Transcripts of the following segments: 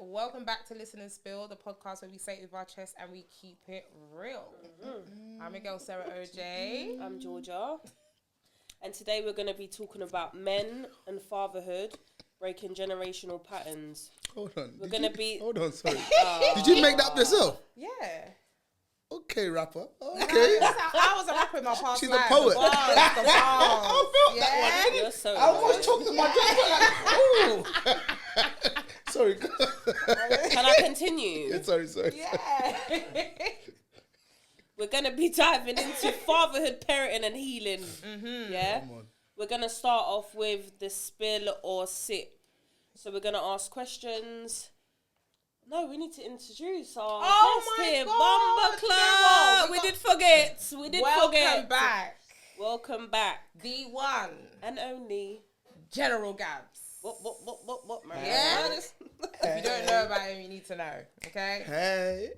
Welcome back to Listen and Spill, the podcast where we say it with our chest and we keep it real. I'm your girl, Sarah OJ. I'm Georgia. And today we're going to be talking about men and fatherhood, breaking generational patterns. Hold on. Hold on, sorry. Did you make that up yourself? Yeah. Okay, rapper. Okay. I was a rapper in my past She's life. a poet. The bars. I felt that one. You're so I was talking to my dad. Sorry. Can I continue? Yeah, sorry. Yeah. We're going to be diving into fatherhood, parenting and healing. Yeah? Come on. We're going to start off with the spill or sip. So we're going to ask questions. No, we need to introduce our guest here. God. Bumba Club. You know We did forget. Welcome back. Welcome back. The one And only. General Gabs. What, man? Yeah. If you don't know about him, you need to know. Okay. Hey.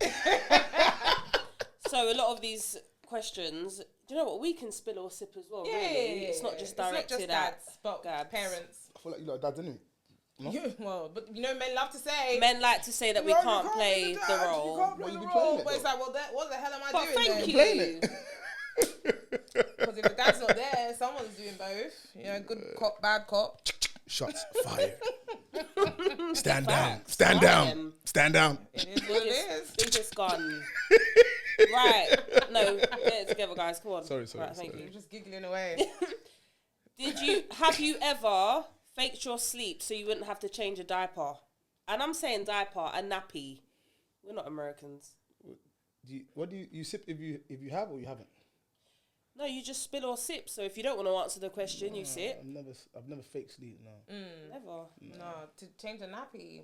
So a lot of these questions, do you know what? We can spill or sip as well. Yeah, really. It's not just directed at dads, but Gabs. parents. I feel like you lot are dads, innit? No? But you know, men love to say. Men like to say that we can't play the role. You can't play Well, you the be playing role. it, But it's though. like, well, what the hell am I But doing? thank then? you. Playing it. Because if the dad's not there, someone's doing both. You know, good cop, bad cop. Shots fired. Stand down. Facts. Stand Fire down. them. Stand down. It is what it is. Biggest gun. Right. No, get it together, guys. Come on. Sorry, Right, thank You're you. just giggling away. Have you ever faked your sleep so you wouldn't have to change a diaper? And I'm saying diaper, a nappy. We're not Americans. What do you sip if you have or you haven't? No, you just spill or sip. So if you don't want to answer the question, you sip. I've never fake sleep. No. Never. No, to change a nappy.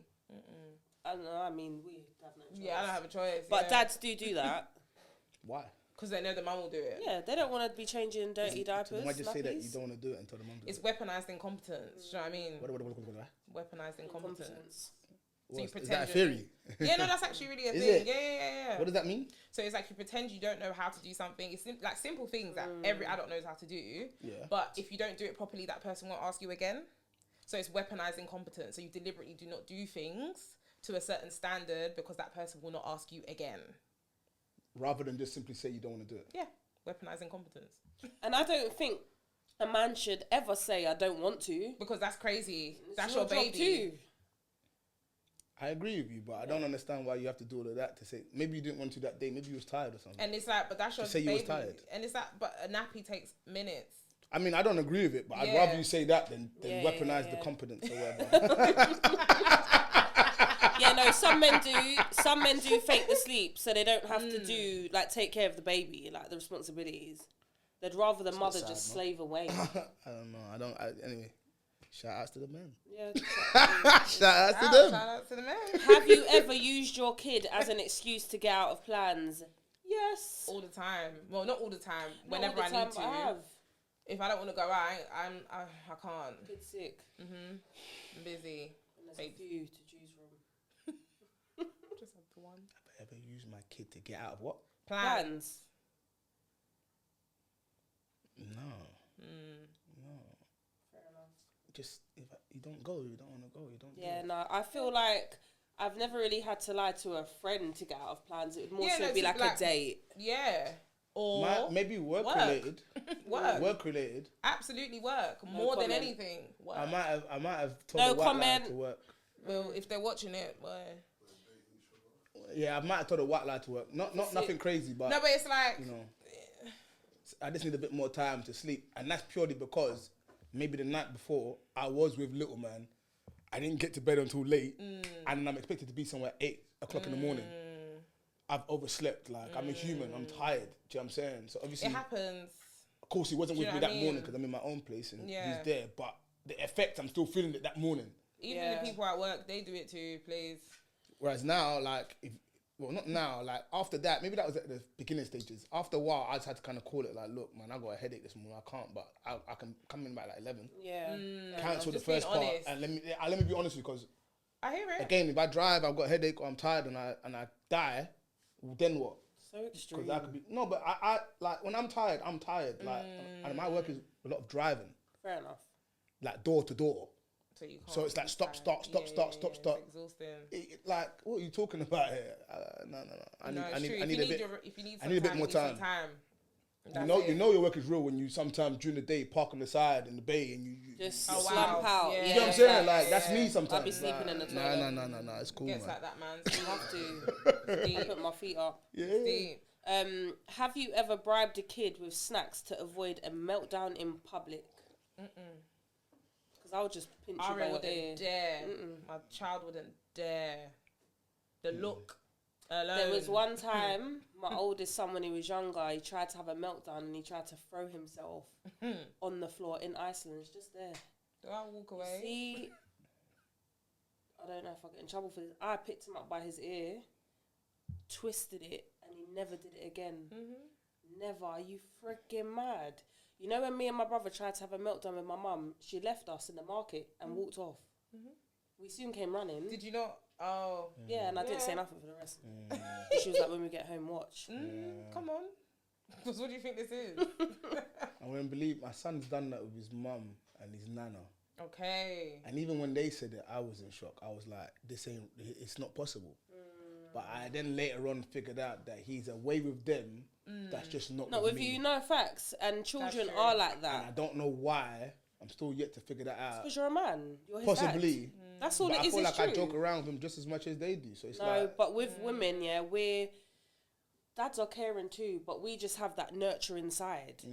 I don't know. I mean, we have no choice. Yeah, I don't have a choice. But dads do that. Why? Because they know the mum will do it. Yeah, they don't want to be changing dirty diapers. Why just say that you nappies. don't want to do it until the mum does It's it? weaponized incompetence. Do you know what I mean? What? Weaponized incompetence. Competence. So you Is pretend that a you're- theory? Yeah, no, that's actually really a Is thing. it? Yeah. What does that mean? So it's like you pretend you don't know how to do something. It's like simple things that every adult knows how to do. Yeah. But if you don't do it properly, that person won't ask you again. So it's weaponized incompetence. So you deliberately do not do things to a certain standard because that person will not ask you again. Rather than just simply say you don't want to do it. Yeah, weaponized incompetence. And I don't think a man should ever say, I don't want to. Because that's crazy. That's It's your job baby. too. I agree with you, but I don't understand why you have to do all of that to say maybe you didn't want to that day, maybe you was tired or something. And it's like, but that's your Just say baby. you was tired. And it's like, but a nappy takes minutes. I mean, I don't agree with it, but I'd Yeah. rather you say that than Yeah, weaponize yeah, the yeah. confidence or whatever. Yeah, no, some men do fake the sleep so they don't have to do, like, take care of the baby, like, the responsibilities. They'd rather the mother sad, just man. slave away. I don't know. Anyway, shout outs to the men. Yeah. Shout outs to Shout them. out to the men. Have you ever used your kid as an excuse to get out of plans? Yes. All the time. Well, not all the time. Not Whenever all the I time, need to. but I have. If I don't want to go out, I can't. Kid's sick. I'm busy. And there's a few to choose from. Just have the one. Have I ever used my kid to get out of what? Plans. No. Fair enough. Just you don't go, you don't want to go, you don't. Yeah, do it. no, I feel like I've never really had to lie to a friend to get out of plans. It would more Yeah, so no, be to like be like- a date. Yeah. Or Maybe work work. related. work. Work related. Absolutely work. More than comment. anything. Work. I might have told No the white lie comment. to work. Well, if they're watching it, boy. Yeah, I might have told a white lie to work. Not nothing crazy, but No, but it's like, you know, I just need a bit more time to sleep, and that's purely because maybe the night before I was with little man, I didn't get to bed until late, and I'm expected to be somewhere 8 o'clock in the morning. I've overslept. Like I'm a human. I'm tired. Do you know what I'm saying? So obviously, it happens. of course, he wasn't Do you with know me what I that morning mean? because I'm in my own place and Yeah. he's there. But the effect, I'm still feeling it that morning. Even Yeah. the people at work, they do it too, please. Whereas now, like, not now, like after that, maybe that was at the beginning stages. After a while, I just had to kind of call it like, look, man, I got a headache this morning. I can't, but I can come in by like 11. Yeah. Cancel the just being first part, honest. and let me be honest with you, because I hear it. again, if I drive, I've got a headache or I'm tired and I die, well, then what? So extreme. Because I could be but I like when I'm tired, like, and my work is a lot of driving, Fair enough. like door to door. So you can't. So it's like be stop, tired. stop, stop, stop, stop, It's stop. exhausting. like, what are you talking about here? No. I need a bit more time. You know your work is real when you sometimes during the day park on the side in the bay and you just Oh, wow. slump out. Yeah. you know what I'm saying? Like that's me sometimes. I'll be sleeping in the toilet. No. It's cool, Gets man. like that, man. You have to. I put my feet up. Yeah. Deep. Have you ever bribed a kid with snacks to avoid a meltdown in public? Because I would just pinch you by your ear. Dare. My child wouldn't dare. The look alone. There was one time, my oldest son, when he was younger, he tried to have a meltdown and he tried to throw himself on the floor in Iceland. It's just there. Do I walk away? See, I don't know if I get in trouble for this. I picked him up by his ear, twisted it, and he never did it again. Never. Are you freaking mad? You know when me and my brother tried to have a meltdown with my mum, she left us in the market and walked off. We soon came running. Did you not? Oh. Yeah, and I didn't say nothing for the rest. She was like, when we get home, watch. Come on. Because what do you think this is? I wouldn't believe my son's done that with his mum and his nana. Okay. And even when they said it, I was in shock. I was like, it's not possible. But I then later on figured out that he's away with them. That's just not Not with with me. you, no facts. And children true. are like And that. I don't know why. I'm still yet to figure that out. Because you're a man. You're his Possibly. dad. That's all But it I is. feel It's like true. I joke around with them just as much as they do. So it's No, like, but with women, yeah, dads are caring too, but we just have that nurturing side.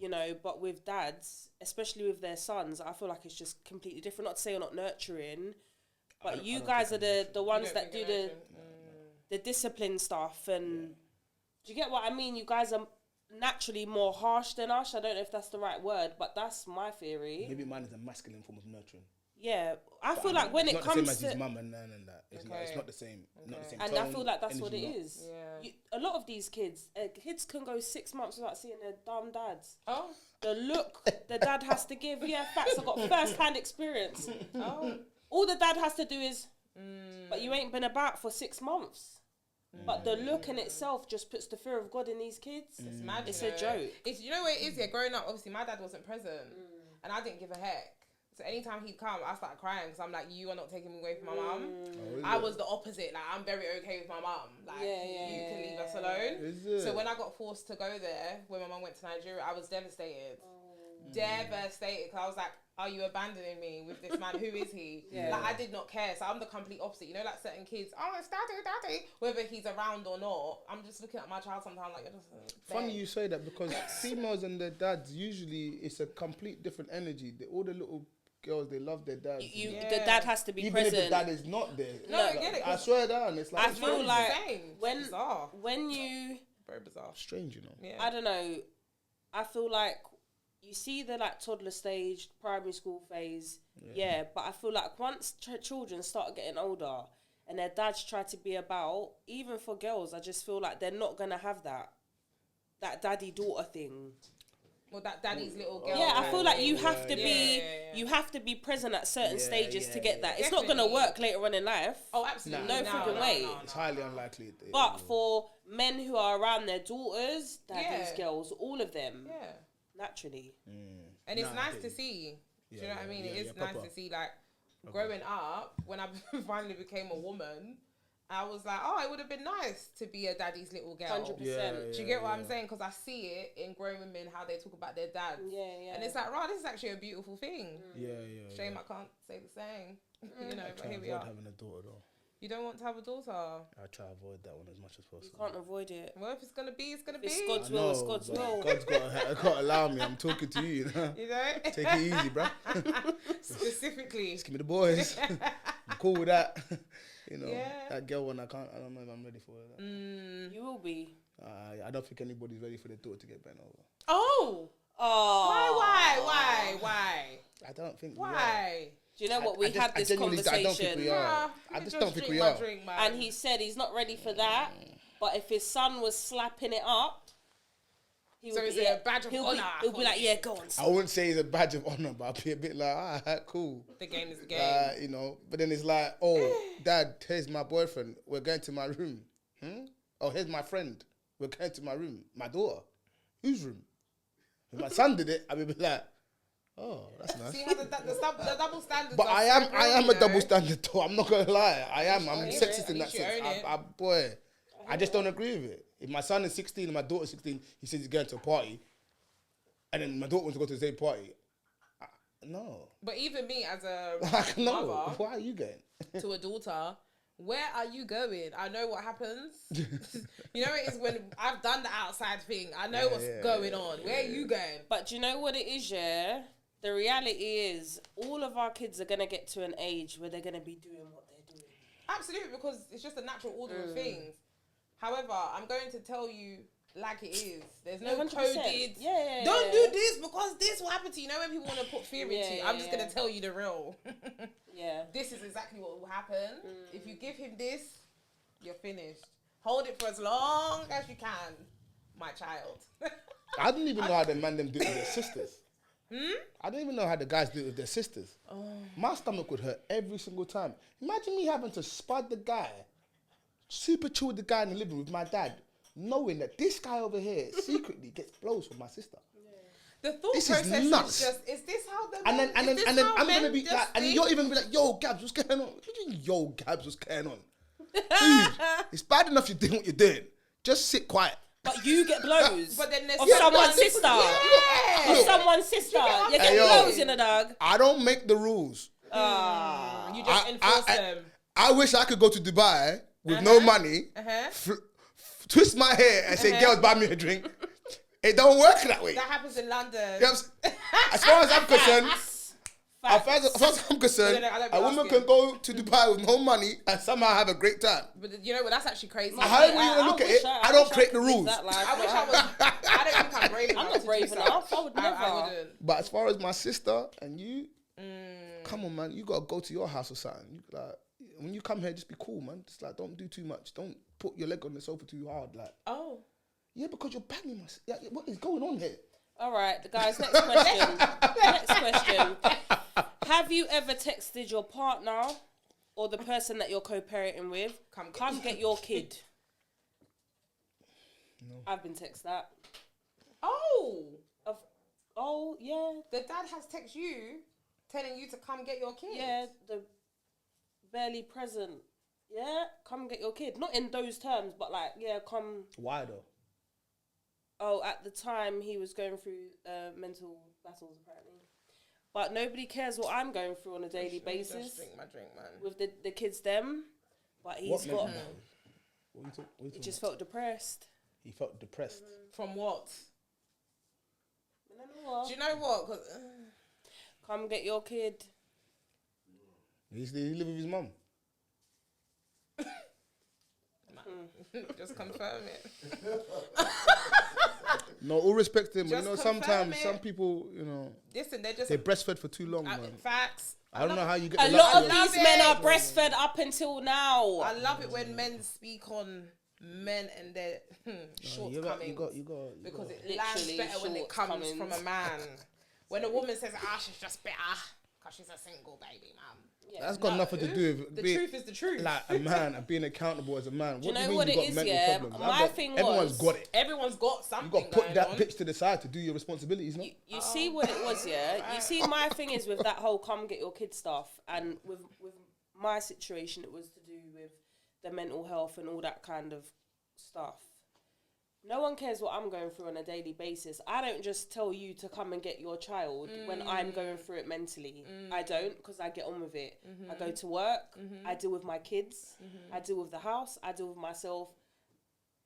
You know, but with dads, especially with their sons, I feel like it's just completely different. Not to say you're not nurturing, but you guys are the ones that do the discipline stuff. And do you get what I mean? You guys are naturally more harsh than us. I don't know if that's the right word, but that's my theory. maybe mine is a masculine form of nurturing. Yeah, I feel like when it It's comes not the same to as his mum and nan and that. It's not the same. Not the same and tone, I feel like that's what it energy, is. Yeah. A lot of these kids can go 6 months without seeing their dumb dads. Oh. The look the dad has to give, facts. I've got first-hand experience. All the dad has to do is, but you ain't been about for 6 months. But the look in itself just puts the fear of God in these kids. It's mad. It's you a know. joke. It's, you know what it is, yeah, growing up, obviously my dad wasn't present. And I didn't give a heck. So anytime he'd come, I started crying because I'm like, you are not taking me away from my mum. I was the opposite. Like, I'm very okay with my mum. Like, you can leave us alone. So when I got forced to go there, when my mum went to Nigeria, I was devastated. Devastated. Because I was like, are you abandoning me with this man? Who is he? Like, I did not care. So I'm the complete opposite. You know, like certain kids, oh, it's daddy. Whether he's around or not, I'm just looking at my child sometimes like, you're just... Funny you say that because females and their dads, usually it's a complete different energy. All the little girls, they love their dads. The dad has to be even present. if the dad is not there. No, I get it. I swear down. It's like I feel like when bizarre. when you... Very bizarre. strange, you know. Yeah. I don't know. I feel like you see the like toddler stage, primary school phase, but I feel like once children start getting older and their dads try to be about, even for girls, I just feel like they're not gonna have that daddy-daughter thing. Well, that daddy's little girl. Yeah, I feel like you have to be you have to be present at certain stages to get that. It's not gonna work later on in life. Oh, absolutely. No friggin' way. It's highly unlikely. But for men who are around their daughters, daddy's girls, all of them, naturally. And it's nice to see. Do you know what I mean? It is nice to see, like, growing up, when I finally became a woman, I was like, oh, it would have been nice to be a daddy's little girl. 100%. Do you get what I'm saying? Because I see it in grown women, how they talk about their dads. And it's like, right, this is actually a beautiful thing. Shame I can't say the same. You know, but here we are. Having a daughter though. You don't want to have a daughter? I try to avoid that one as much as possible. You can't avoid it. Well, if it's going to be, it's going to be. It's God's will, it's God's will. God's got to allow me. I'm talking to you, you know. You know? Take it easy, bruh. Specifically. Just give me the boys. I'm cool with that. You know, Yeah. that girl one, I don't know if I'm ready for that. You will be. I don't think anybody's ready for their daughter to get bent over. Oh! Oh. Why? I don't think Why? Do you know what? We had this I don't think conversation. we are. I just don't think we are. And he said he's not ready for that. But if his son was slapping it up, he would So is be, it a badge of honour? He'll be like, yeah, go on. I wouldn't say it's a badge of honor, but I'd be a bit like, alright, cool. The game is the game. You know, but then it's like, oh, Dad, here's my boyfriend. We're going to my room. Oh, here's my friend. We're going to my room. My daughter. Whose room? If my son did it, I'd be like, Oh, that's nice. See how the double standards. But are I am a double standard though. I'm not gonna lie. I'm sexist in that sense. I just don't agree with it. If my son is 16 and my daughter's 16, he says he's going to a party, and then my daughter wants to go to the same party. No. But even me as a no. mother, Why are you going to a daughter? Where are you going? I know what happens. You know it is when I've done the outside thing. I know what's going on. Where are you going? But do you know what it is, yeah? The reality is all of our kids are going to get to an age where they're going to be doing what they're doing. Absolutely, because it's just a natural order of things. However, I'm going to tell you like it is. There's no 100%. coded. Yeah. Don't do this because this will happen to you. You know when people want to put fear into you? I'm just going to tell you the real. Yeah. This is exactly what will happen. If you give him this, you're finished. Hold it for as long as you can, my child. I didn't even know how the man them do it with their sisters. I didn't even know how the guys do it with their sisters. My stomach would hurt every single time. Imagine me having to spud the guy, super chill with the guy in the living room with my dad, knowing that this guy over here secretly gets blows from my sister. The thought This process is nuts. is just, is this how the And then I'm gonna be like, and think? you're even be like, yo, Gabs, what's going on? What do you mean, yo, Gabs, what's going on? Dude, it's bad enough you're doing what you're doing. Just sit quiet. But you get blows But then there's of someone's sister. Of someone's sister. You get blows in a dog. I don't make the rules. You just enforce them. I wish I could go to Dubai with no money, twist my hair and say, girls, buy me a drink. It don't work that way. That happens in London. As far as I'm concerned, as far as I'm concerned, a woman can go to Dubai with no money and somehow have a great time. But you know what? That's actually crazy. However you want to look at it, I don't create the rules. I wish I was. I don't think I'm brave enough. I'm not brave enough. I would never. I wouldn't. But as far as my sister and you, come on, man, you gotta go to your house or something. You, like, when you come here, just be cool, man. Just like, don't do too much. Don't put your leg on the sofa too hard. Like, yeah, because you're banging my. Yeah, what is going on here? All right, guys. Next question. Next question. Have you ever texted your partner or the person that you're co-parenting with, come get your kid? No. I've been texted that. Oh, yeah. The dad has texted you, telling you to come get your kid. Yeah, the barely present. Yeah, come get your kid. Not in those terms, but like, yeah, come. Why though? Oh, at the time he was going through mental battles apparently. But nobody cares what I'm going through on a daily basis. Just drink my drink, man. With the kids, them. But he's got. What you He just felt depressed. He felt depressed. From what? What? Do you know what? 'Cause, come get your kid. He live with his mum. just confirm it. No, all respect to him, but Just you know, confirm sometimes it. some people, you know, Listen, they're just they breastfed for too long, man. facts. I don't know how you get A the lot luck of to- these men are breastfed up until now. I love it when men speak on men and their shortcomings. You got because it Literally lands better when it comes shortcomings. from a man. When a woman says, she's just bitter because she's a single baby, man. Yeah. That's got nothing to do with The being, truth is the truth. like a man and being accountable as a man. Do you What do know you mean what you it got is, mental yeah? problems? My thing everyone's was- got it. Everyone's got You something got to put going that on. bitch to the side to do your responsibilities, no? You see what it was, yeah? You see, my thing is with that whole come get your kid stuff, and with my situation, it was to do with the mental health and all that kind of stuff. No one cares what I'm going through on a daily basis. I don't just tell you to come and get your child when I'm going through it mentally. I don't, because I get on with it. I go to work, I deal with my kids, I deal with the house, I deal with myself,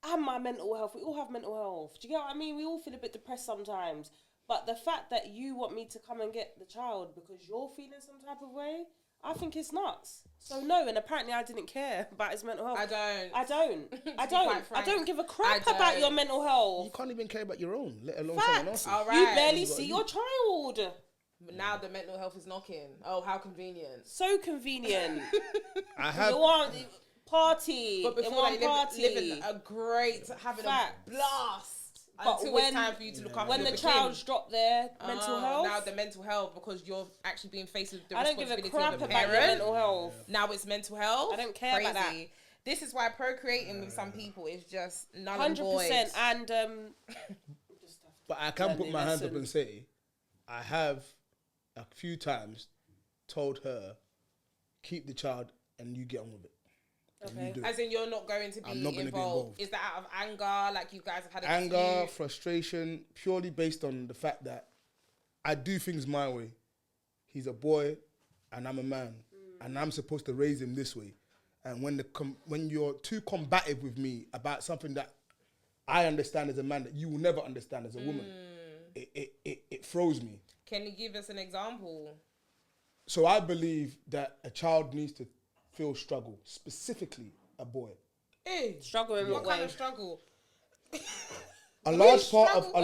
and my mental health. We all have mental health. Do you get what I mean? We all feel a bit depressed sometimes. But the fact that you want me to come and get the child because you're feeling some type of way, I think it's nuts. So no, and apparently I didn't care about his mental health. I don't give a I crap don't. about your mental health. You can't even care about your own, let alone someone else's. All right. You barely see your child. But now the mental health is knocking. Oh, how convenient. So convenient. I have. You want party. But in before one they party. living a great, having Facts. a blast. But until when- it's time for you to look after when your the kid. child's dropped their mental health, Now the mental health, because you're actually being faced with the I don't give a responsibility crap of a about your parent. mental health. Now it's mental health. I don't care about that. This is why procreating with some people is just null and void. 100%. And But I can learn put a my hands up lesson. and say, I have a few times told her, keep the child and you get on with it. Okay. As in, you're not going to be I'm not gonna be involved. Is that out of anger? Like, you guys have had a anger, dispute? frustration, purely based on the fact that I do things my way. He's a boy and I'm a man. And I'm supposed to raise him this way. And when you're too combative with me about something that I understand as a man that you will never understand as a woman, it throws me. Can you give us an example? So I believe that a child needs to feel struggle, specifically a boy. Struggle in what kind of struggle? A large part of on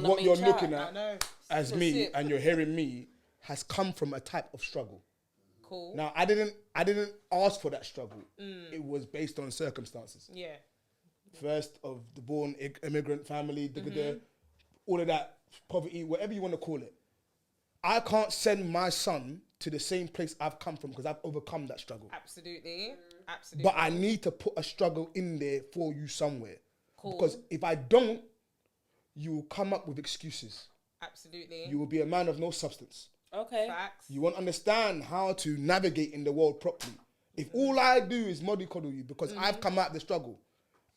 the what main you're chat. looking at as me and you're hearing me has come from a type of struggle. Cool. Now I didn't ask for that struggle. It was based on circumstances. Yeah. First of the born immigrant family, all of that, poverty, whatever you want to call it. I can't send my son to the same place I've come from because I've overcome that struggle. Absolutely. Absolutely. But I need to put a struggle in there for you somewhere. Cool. Because if I don't, you will come up with excuses. Absolutely. You will be a man of no substance. Okay. Facts. You won't understand how to navigate in the world properly. If all I do is mollycoddle you because I've come out of the struggle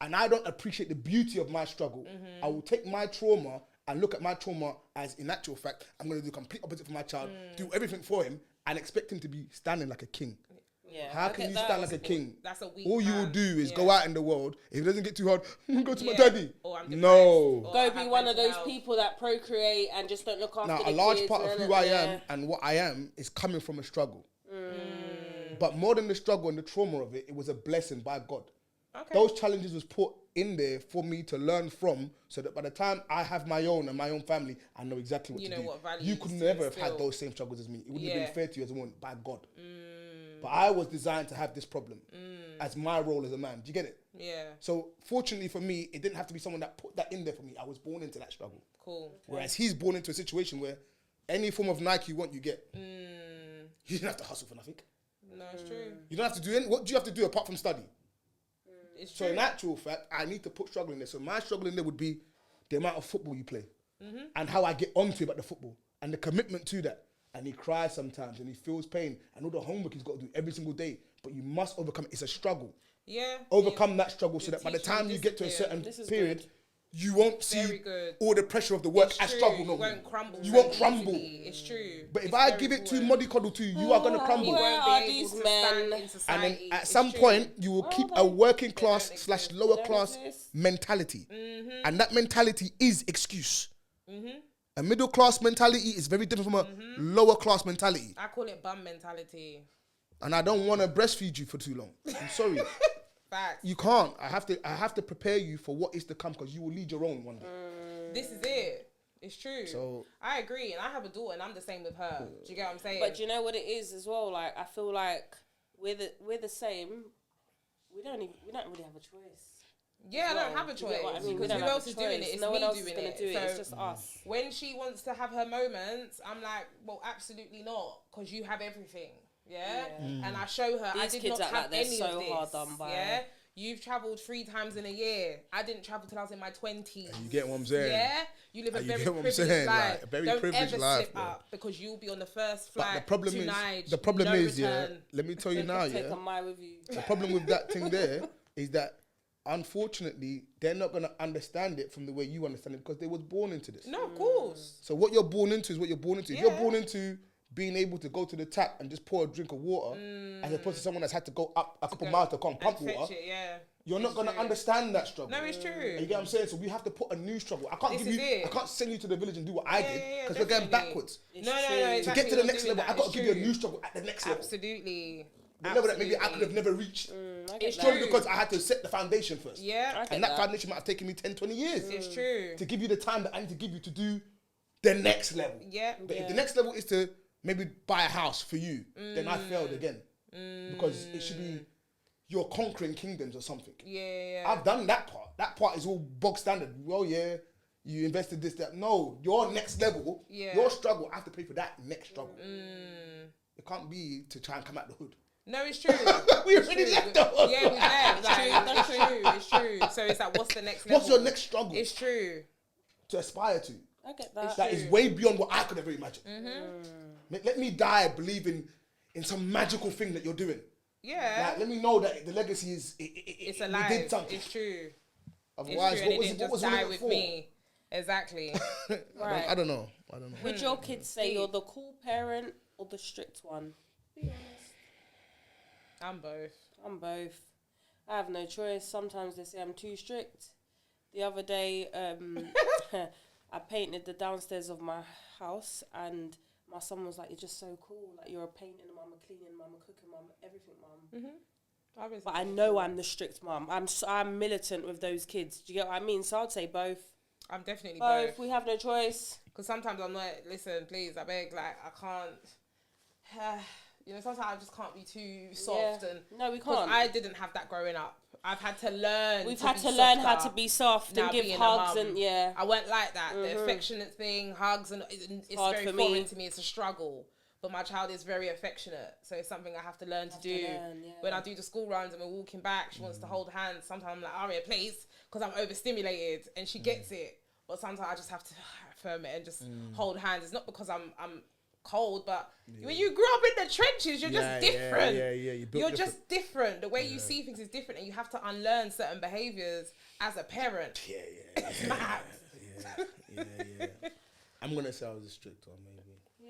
and I don't appreciate the beauty of my struggle, I will take my trauma and look at my trauma as, in actual fact, I'm going to do the complete opposite for my child, do everything for him and expect him to be standing like a king. Yeah. How can you stand like a king? That's a weak All you will man. do is go out in the world. If it doesn't get too hard, go to my Yeah. daddy. Or I'm depressed. No. Or Go I be have one of mental those health. people that procreate and just don't look after Now, the a large kids part of and who then- I am and what I am is coming from a struggle. But more than the struggle and the trauma of it, it was a blessing by God. Okay. Those challenges was put in there for me to learn from, so that by the time I have my own and my own family, I know exactly what You to know do. what values You could to never have instill. had those same struggles as me. It wouldn't have Yeah. been fair to you as a woman, by God. But I was designed to have this problem as my role as a man. Do you get it? Yeah. So fortunately for me, it didn't have to be someone that put that in there for me. I was born into that struggle. Cool. Whereas he's born into a situation where any form of Nike you want, you get. You don't have to hustle for nothing. No, it's true. You don't have to do any. What do you have to do apart from study? It's So true. in actual fact, I need to put struggle in there. So my struggle in there would be the amount of football you play and how I get onto about the football and the commitment to that. And he cries sometimes and he feels pain and all the homework he's got to do every single day. But you must overcome it. It's a struggle. Yeah. Overcome that struggle so You're that by the teaching time you get to a discipline. certain This is period, good. you won't Very see good. all the pressure of the work It's as true. struggle. You No, won't crumble. You so won't crumble. easily. It's true. But if It's I very give it too important. mollycoddle to you, you are going to You crumble. Where won't are be these able to men? stand in And then society. at It's some true. point, you will keep a working class don't / exist. lower They don't class exist. mentality. And that mentality is excuse. A middle class mentality is very different from a lower class mentality. I call it bum mentality. And I don't want to breastfeed you for too long. I'm sorry. Facts. You can't. I have to prepare you for what is to come because you will lead your own one day. This is it. It's true. So- I agree, and I have a daughter, and I'm the same with her. Do you get what I'm saying? But do you know what it is as well? Like, I feel like we're the same. We don't really have a choice. yeah, I don't have a Do you get choice. what I mean? We Because don't who have else a is doing it? choice. It's no me one else doing is gonna it. do it. So It's just us. when she wants to have her moments, I'm like, well, absolutely not, because you have everything. Yeah? And I show her I These did kids not act have like they're any so of this. hard done by. Yeah? You've travelled 3 times in a year. I didn't travel till I was in my 20s. You get what I'm saying? Yeah? You live a You very get what I'm privileged saying? life. Like, a very Don't privileged ever life, slip bro. up because you'll be on the first But flight the problem to is, Niger. the problem no is, return. let me tell you now, Take a yeah. mile with you. The problem with that thing there is that, unfortunately, they're not going to understand it from the way you understand it because they was born into this. No, of course. So what you're born into is what you're born into. If you're Yeah. born into being able to go to the tap and just pour a drink of water, as opposed to someone that's had to go up a couple miles to come pump And fetch water, it, yeah. you're not going to understand that struggle. No, it's true. You get what I'm saying? So we have to put a new struggle. I can't This give is you. it. I can't send you to the village and do what I did yeah, because we're going definitely. backwards. It's No, true. To exactly, get to the you're next doing level, that. I got to It's give you a true. new struggle at the next level. Absolutely. The level that maybe I could have Absolutely. never reached. I get It's that. Purely true. because I had to set the foundation first. Yeah, I get And that that. foundation might have taken me 10, 20 years it's true. to give you the time that I need to give you to do the next level. Yeah. But if the next level is to maybe buy a house for you, then I failed again. Because it should be you're conquering kingdoms or something. Yeah. I've done that part. That part is all bog standard. Well, yeah, you invested this, that. No, your next level, Yeah. your struggle, I have to pay for that next struggle. It can't be to try and come out the hood. No, it's true. We It's already true. left the hood. Yeah, we left. Like, it's true. It's true. So it's like, what's the next level? What's your next struggle It's true. to aspire to? I get that. That is way beyond what I could ever imagine. Let me die believing in some magical thing that you're doing. Yeah. Like, let me know that the legacy is it's alive. We did something. It's true. Otherwise, what was die with me? Exactly. Right. I don't know. Would your kids say you're the cool parent or the strict one? Be honest. I'm both. I have no choice. Sometimes they say I'm too strict. The other day, I painted the downstairs of my house, and my son was like, "You're just so cool. Like, you're a painting mum, a cleaning mum, a cooking mum, everything mum." Mm-hmm. But I know I'm the strict mum. I'm militant with those kids. Do you get what I mean? So I'd say both. I'm definitely both. We have no choice. Because sometimes I'm like, listen, please, I beg, like, I can't. Sometimes I just can't be too soft. Yeah. No, we can't. I didn't have that growing up. I've had to learn. We've had to learn how to be soft and give hugs and I went like that. The affectionate thing, hugs, and it's very foreign to me. It's a struggle. But my child is very affectionate, so it's something I have to learn to do. When I do the school runs and we're walking back, she wants to hold hands. Sometimes I'm like, Aria, please, because I'm overstimulated, and she gets it. But sometimes I just have to affirm it and just hold hands. It's not because I'm cold, but when you grew up in the trenches, you're just different. You're just different. The way you see things is different, and you have to unlearn certain behaviors as a parent. It's mad. I'm gonna say I was a strict one, maybe.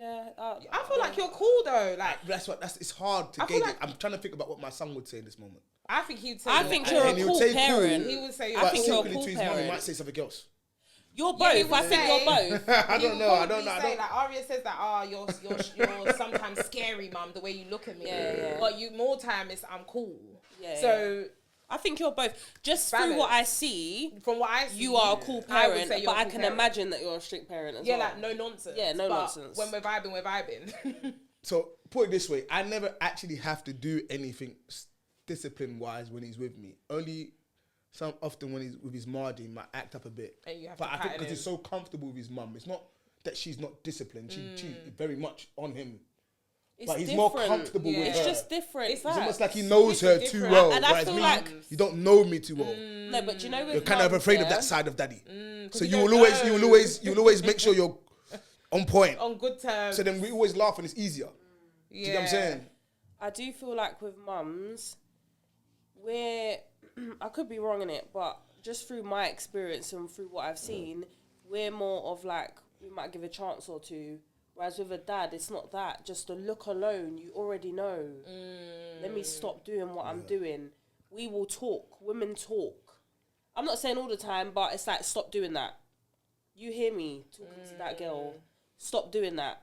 I feel like you're cool though. Like it's hard to gauge it. I'm trying to think about what my son would say in this moment. I think he'd say. I think you're a cool parent. He would say. I think you're a cool to his parent. mum, he might say something else. You're both. I think you're both. I don't know. Like Aria says that. You're sometimes scary, mum. The way you look at me. But you more time is I'm cool. So. I think you're both. Just through what I see, from what I see, you are a cool parent, but I can imagine that you're a strict parent as well. Like no nonsense. Yeah, no nonsense. When we're vibing. So put it this way, I never actually have to do anything discipline-wise when he's with me. Only often when he's with his Mardi, he might act up a bit. And you have but to I think because he's so comfortable with his mum, it's not that she's not disciplined. She's very much on him. But he's more comfortable with her. It's just different. It's almost like he knows her too well. And I feel like you don't know me too well. No, but you know, you're kind of afraid of that side of daddy. So you'll always make sure you're on point, on good terms. So then we always laugh and it's easier. Do you know what I'm saying? I do feel like with mums, I could be wrong in it, but just through my experience and through what I've seen, we're more of like, we might give a chance or two. Whereas with a dad, it's not that. Just the look alone, you already know. Let me stop doing what I'm doing. We will talk. Women talk. I'm not saying all the time, but it's like, stop doing that. You hear me talking to that girl. Stop doing that.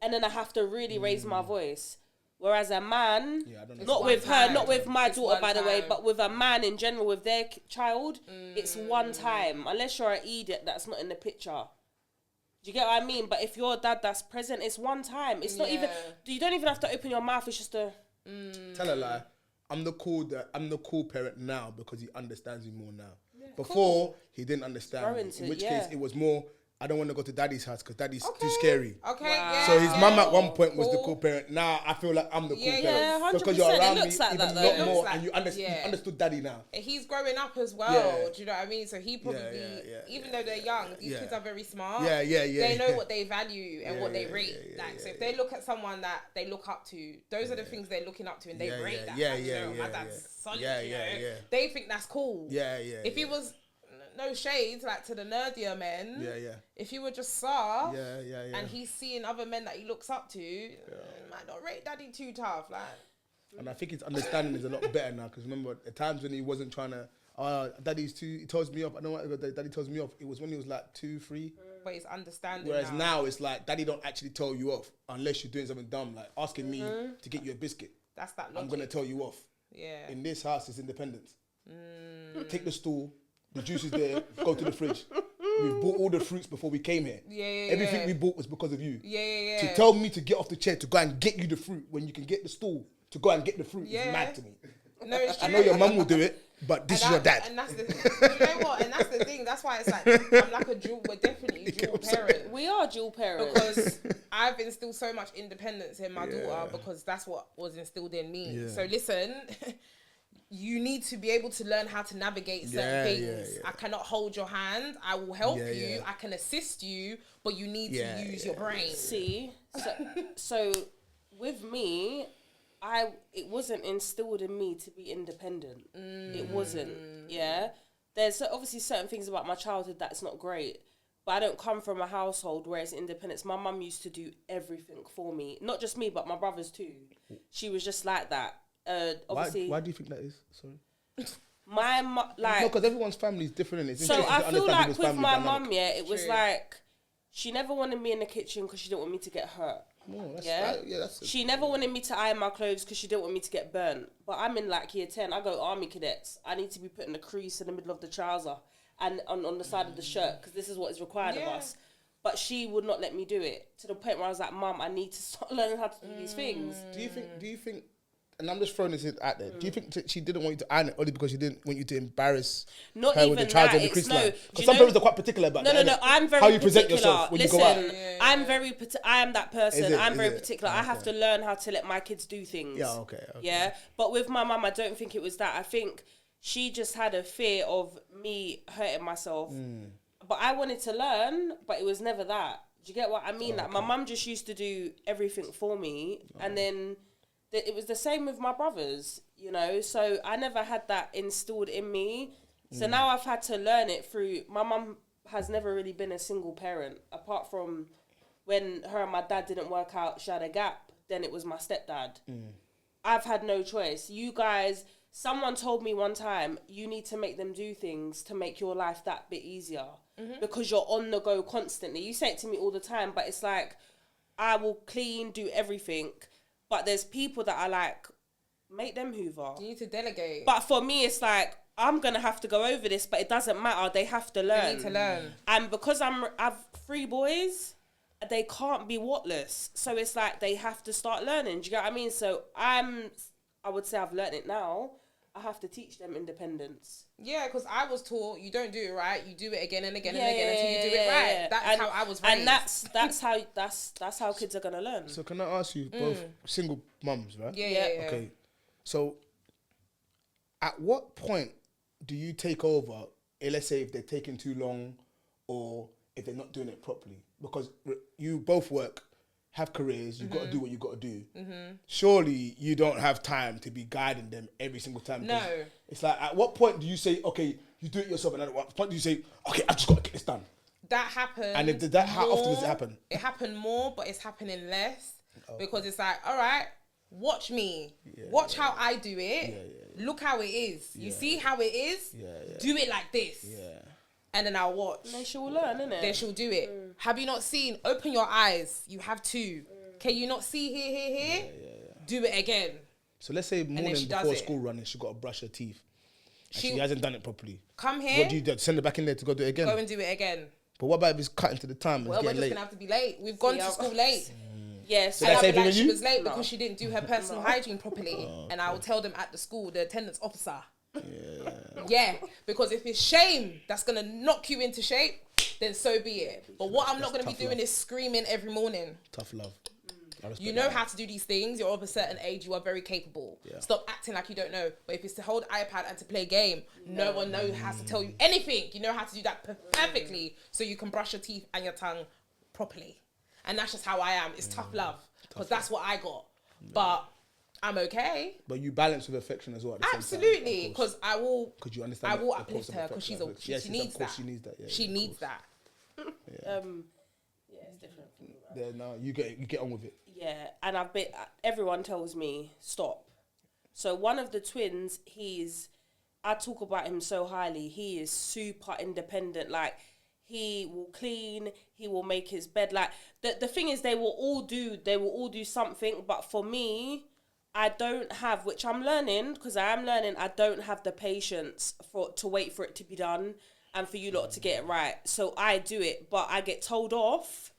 And then I have to really raise my voice. Whereas a man, not with her, not with my daughter, by the way, but with a man in general, with their child, it's one time. Unless you're an idiot that's not in the picture. Do you get what I mean? But if you're a dad that's present, it's one time. It's not even. You don't even have to open your mouth. It's just a. Tell a lie. I'm the cool parent now because he understands me more now. Before he didn't understand me. In which case it was more. I don't want to go to daddy's house because daddy's too scary. So his mum at one point was the cool parent. Now I feel like I'm the cool parent because you're around me even a lot more and you understood daddy now. He's growing up as well. Do you know what I mean? So he probably, even though they're young, these kids are very smart. They know what they value and what they rate. So if they look at someone that they look up to, those are the things they're looking up to and they rate that. My dad's solid. They think that's cool. If he was. No shades, like to the nerdier men. If you were just soft, and he's seeing other men that he looks up to, might not rate daddy too tough, like. And I think his understanding is a lot better now because remember the times when he wasn't trying to, he tells me off. I don't want to go. Daddy tells me off. It was when he was like 2, 3. But he's understanding. Whereas now it's like daddy don't actually tell you off unless you're doing something dumb, like asking me to get you a biscuit. That's that logic. I'm gonna tell you off. In this house, it's independence. Take the stool. The juice is there. Go to the fridge. We bought all the fruits before we came here. Everything we bought was because of you. To tell me to get off the chair to go and get you the fruit when you can get the stool to go and get the fruit is mad to me. No, it's true. I know your mum will do it, but this is your dad. And that's the thing. You know what? And that's the thing. That's why it's like I'm like we're definitely dual parent. We are dual parents because I've instilled so much independence in my daughter because that's what was instilled in me. So listen. you need to be able to learn how to navigate certain things. I cannot hold your hand. I will help you. I can assist you, but you need to use your brain. See, so with me, it wasn't instilled in me to be independent. It wasn't. Yeah, there's obviously certain things about my childhood that's not great, but I don't come from a household where it's independence. My mum used to do everything for me, not just me, but my brothers too. She was just like that. Obviously, why do you think that is? Sorry. My mum, like, no, because everyone's family is different. And it's so I feel like with my mum, mum, it was like she never wanted me in the kitchen because she didn't want me to get hurt. She never wanted me to iron my clothes because she didn't want me to get burnt. But I'm in like year 10. I go army cadets. I need to be putting the crease in the middle of the trouser and on the side of the shirt because this is what is required of us. But she would not let me do it to the point where I was like, Mum, I need to start learning how to do these things. Do you think? And I'm just throwing this out there. Do you think she didn't want you to iron it only because she didn't want you to embarrass not her even with the trouser and the crease line? Because some parents are quite particular about that. No. I'm very how you particular. present yourself when you go out. I'm very I am that person. I'm very particular. I have to learn how to let my kids do things. Yeah, okay. Yeah, but with my mum, I don't think it was that. I think she just had a fear of me hurting myself. But I wanted to learn, but it was never that. Do you get what I mean? Like my mum just used to do everything for me, and then it was the same with my brothers, you know. So I never had that instilled in me. So now I've had to learn it through. My mum has never really been a single parent, apart from when her and my dad didn't work out. She had a gap. Then it was my stepdad. I've had no choice. You guys, someone told me one time, you need to make them do things to make your life that bit easier because you're on the go constantly. You say it to me all the time, but it's like I will clean, do everything. But there's people that are like, make them hoover. You need to delegate. But for me, it's like, I'm going to have to go over this, but it doesn't matter. They have to learn. They need to learn. And because I've 3 boys, they can't be whatless. So it's like, they have to start learning. Do you get what I mean? So I would say I've learned it now. I have to teach them independence. Yeah, because I was taught you don't do it right, you do it again and again and again until you do it right. That's how I was raised. And that's how kids are gonna learn. So can I ask you, both single mums, right? Yeah. Okay. So at what point do you take over, let's say if they're taking too long or if they're not doing it properly? Because you both work, have careers, you've got to do what you've got to do. Surely you don't have time to be guiding them every single time. No. It's like, at what point do you say, okay, you do it yourself, and at what point do you say, okay, I've just got to get this done? That happened. And how often does it happen? It happened more, but it's happening less. Because it's like, all right, watch me. Watch how I do it. Look how it is. You see how it is? Do it like this. And then I'll watch. And then she'll learn, innit? Then she'll do it. Have you not seen? Open your eyes. You have to. Can you not see here? Do it again. So let's say morning before school run and she got to brush her teeth. She hasn't done it properly. Come here. What do you do? Send her back in there to go do it again? Go and do it again. But what about if it's cutting to the time and well, it's we're getting just late? going to have to be late. We've gone to school late. Yes. Did I say like she was late because she didn't do her personal hygiene properly. And I will tell them at the school, the attendance officer. Yeah, because if it's shame that's going to knock you into shape, then so be it. But what I'm not going to be doing is screaming every morning. Tough love. You know how to do these things. You're of a certain age. You are very capable. Stop acting like you don't know. But if it's to hold iPad and to play a game, no one knows how to tell you anything. You know how to do that perfectly so you can brush your teeth and your tongue properly. And that's just how I am. It's tough love because that's what I got. But I'm okay. But you balance with affection as well. Absolutely, because I will. Because you understand. I will uplift her because she needs that. She needs that. Yeah, she needs that. It's different. Yeah, no, you get on with it. Yeah, and everyone tells me stop. So one of the twins, I talk about him so highly. He is super independent. Like, he will clean. He will make his bed. Like, the thing is, they will all do something. But for me, I don't have, which I'm learning, because I am learning, I don't have the patience to wait for it to be done and for you lot to get it right. So I do it, but I get told off.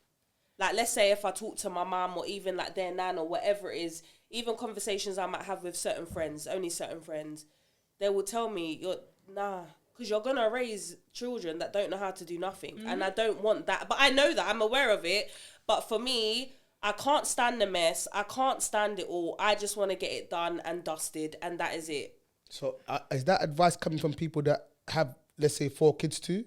Like, let's say if I talk to my mum or even like their nan or whatever it is, even conversations I might have with certain friends, only certain friends, they will tell me, because you're going to raise children that don't know how to do nothing. And I don't want that. But I know that, I'm aware of it. But for me, I can't stand the mess. I can't stand it all. I just want to get it done and dusted, and that is it. So is that advice coming from people that have, let's say, 4 kids too?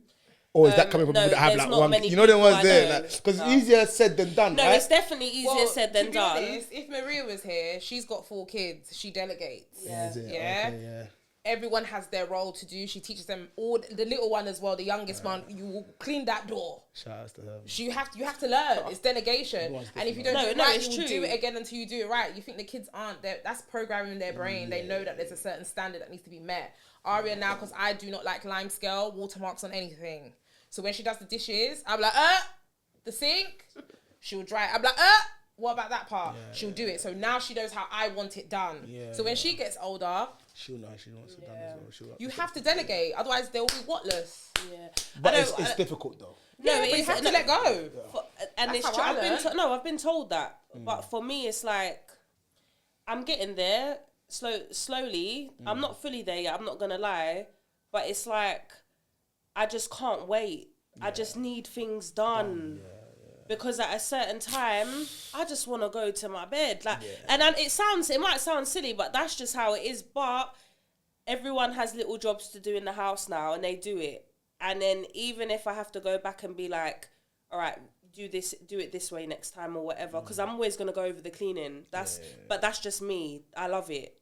Or is that coming from people that have like one? You know the ones there, because it's easier said than done. No, right? It's definitely easier said than done. Honest, if Maria was here, she's got 4 kids. She delegates. Yeah. Yeah. Okay, yeah. Everyone has their role to do. She teaches them all. The little one as well, the youngest one. You will clean that door. Shout out to her. You have to learn. It's delegation. And if you don't do it right, you will do it again until you do it right. You think the kids aren't there? That's programming their brain. They know that there's a certain standard that needs to be met. Aria now, because I do not like lime scale, watermarks on anything. So when she does the dishes, I'm like, the sink. She'll dry it. I'm like, what about that part? She'll do it. So now she knows how I want it done. So when she gets older, she'll know she wants it done as well. You have to delegate, otherwise they'll be whatless. Yeah, but it's difficult though. No, but you have to let go. And it's true. I've been told that. But for me, it's like I'm getting there slowly. I'm not fully there yet. I'm not gonna lie, but it's like I just can't wait. I just need things done. Because at a certain time, I just want to go to my bed. And it might sound silly, but that's just how it is. But everyone has little jobs to do in the house now, and they do it. And then even if I have to go back and be like, all right, do it this way next time or whatever, because I'm always gonna go over the cleaning. But that's just me. I love it.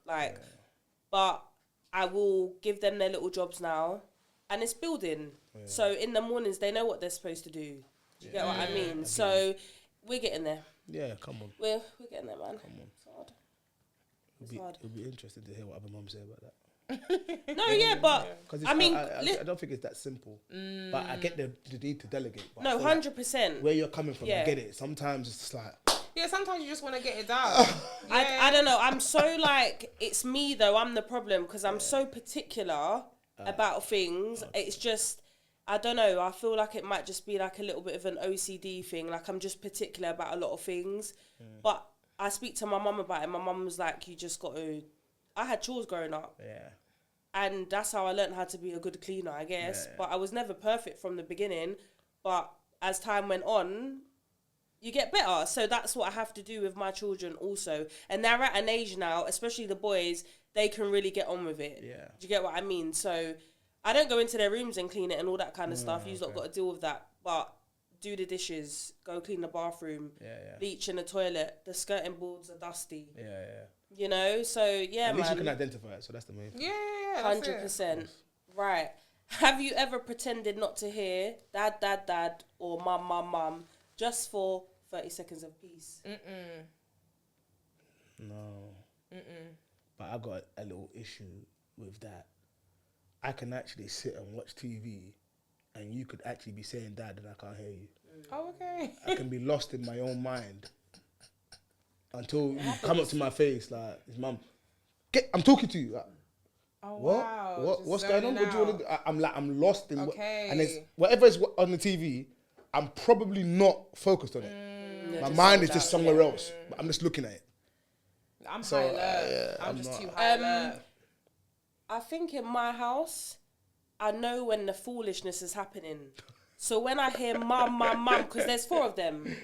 But I will give them their little jobs now, and it's building. So in the mornings, they know what they're supposed to do. You get what I mean? So we're getting there. Yeah, come on. We're getting there, man. Come on. It's hard. It'll be interesting to hear what other mums say about that. No, yeah, but I mean, I don't think it's that simple. But I get the need to delegate. But no, 100%. Where you're coming from, I get it. Sometimes it's just like. Yeah, sometimes you just want to get it done. I don't know. I'm so like, it's me though. I'm the problem because I'm so particular about things. It's just. I don't know. I feel like it might just be like a little bit of an OCD thing. Like I'm just particular about a lot of things. But I speak to my mum about it. My mum was like, you just got to... I had chores growing up. Yeah. And that's how I learned how to be a good cleaner, I guess. Yeah. But I was never perfect from the beginning. But as time went on, you get better. So that's what I have to do with my children also. And they're at an age now, especially the boys, they can really get on with it. Yeah. Do you get what I mean? So... I don't go into their rooms and clean it and all that kind of stuff. You've not got to deal with that. But do the dishes, go clean the bathroom, bleach in the toilet. The skirting boards are dusty. You know, so At least you can identify it, so that's the main thing. 100%. Right. Have you ever pretended not to hear dad, dad, dad, or mum, mum, mum, just for 30 seconds of peace? No. But I got a little issue with that. I can actually sit and watch TV and you could actually be saying dad and I can't hear you. Oh, okay. I can be lost in my own mind until you come up to my face like, his mum, I'm talking to you. Like, what? Wow. What's going on? What do you want to do? I'm lost in and there's whatever is on the TV, I'm probably not focused on it. My mind is just somewhere else, but I'm just looking at it. I'm high alert. I'm just too high alert. I think in my house, I know when the foolishness is happening. So when I hear mum, mum, mum, because there's 4 of them.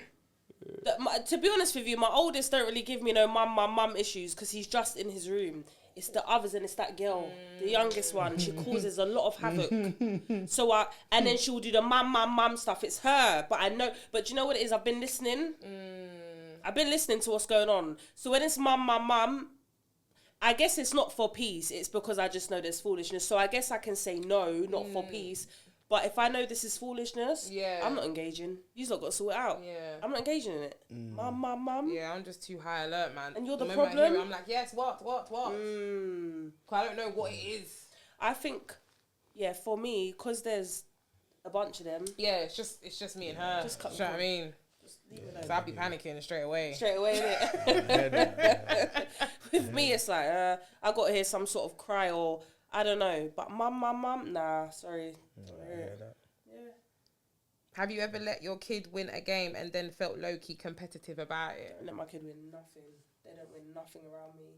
To be honest with you, my oldest don't really give me no mum, mum, mum issues because he's just in his room. It's the others and it's that girl, the youngest one. She causes a lot of havoc. So and then she'll do the mum, mum, mum stuff. It's her, but I know. But do you know what it is? I've been listening. I've been listening to what's going on. So when it's mum, mum, mum, I guess it's not for peace. It's because I just know there's foolishness. So I guess I can say no, not for peace. But if I know this is foolishness, I'm not engaging. You've not got to sort it out. I'm not engaging in it. Mum, mum, mum. Yeah, I'm just too high alert, man. And you're the moment problem? I'm like, yes, what? Because I don't know what it is. I think, for me, because there's a bunch of them. Yeah, it's just me and her. Just cut. You know what I mean? So I'd be panicking straight away, innit? With me, it's like, I got to hear some sort of cry or, I don't know. But mum, nah, sorry. Have you ever let your kid win a game and then felt low-key competitive about it? I let my kid win nothing. They don't win nothing around me.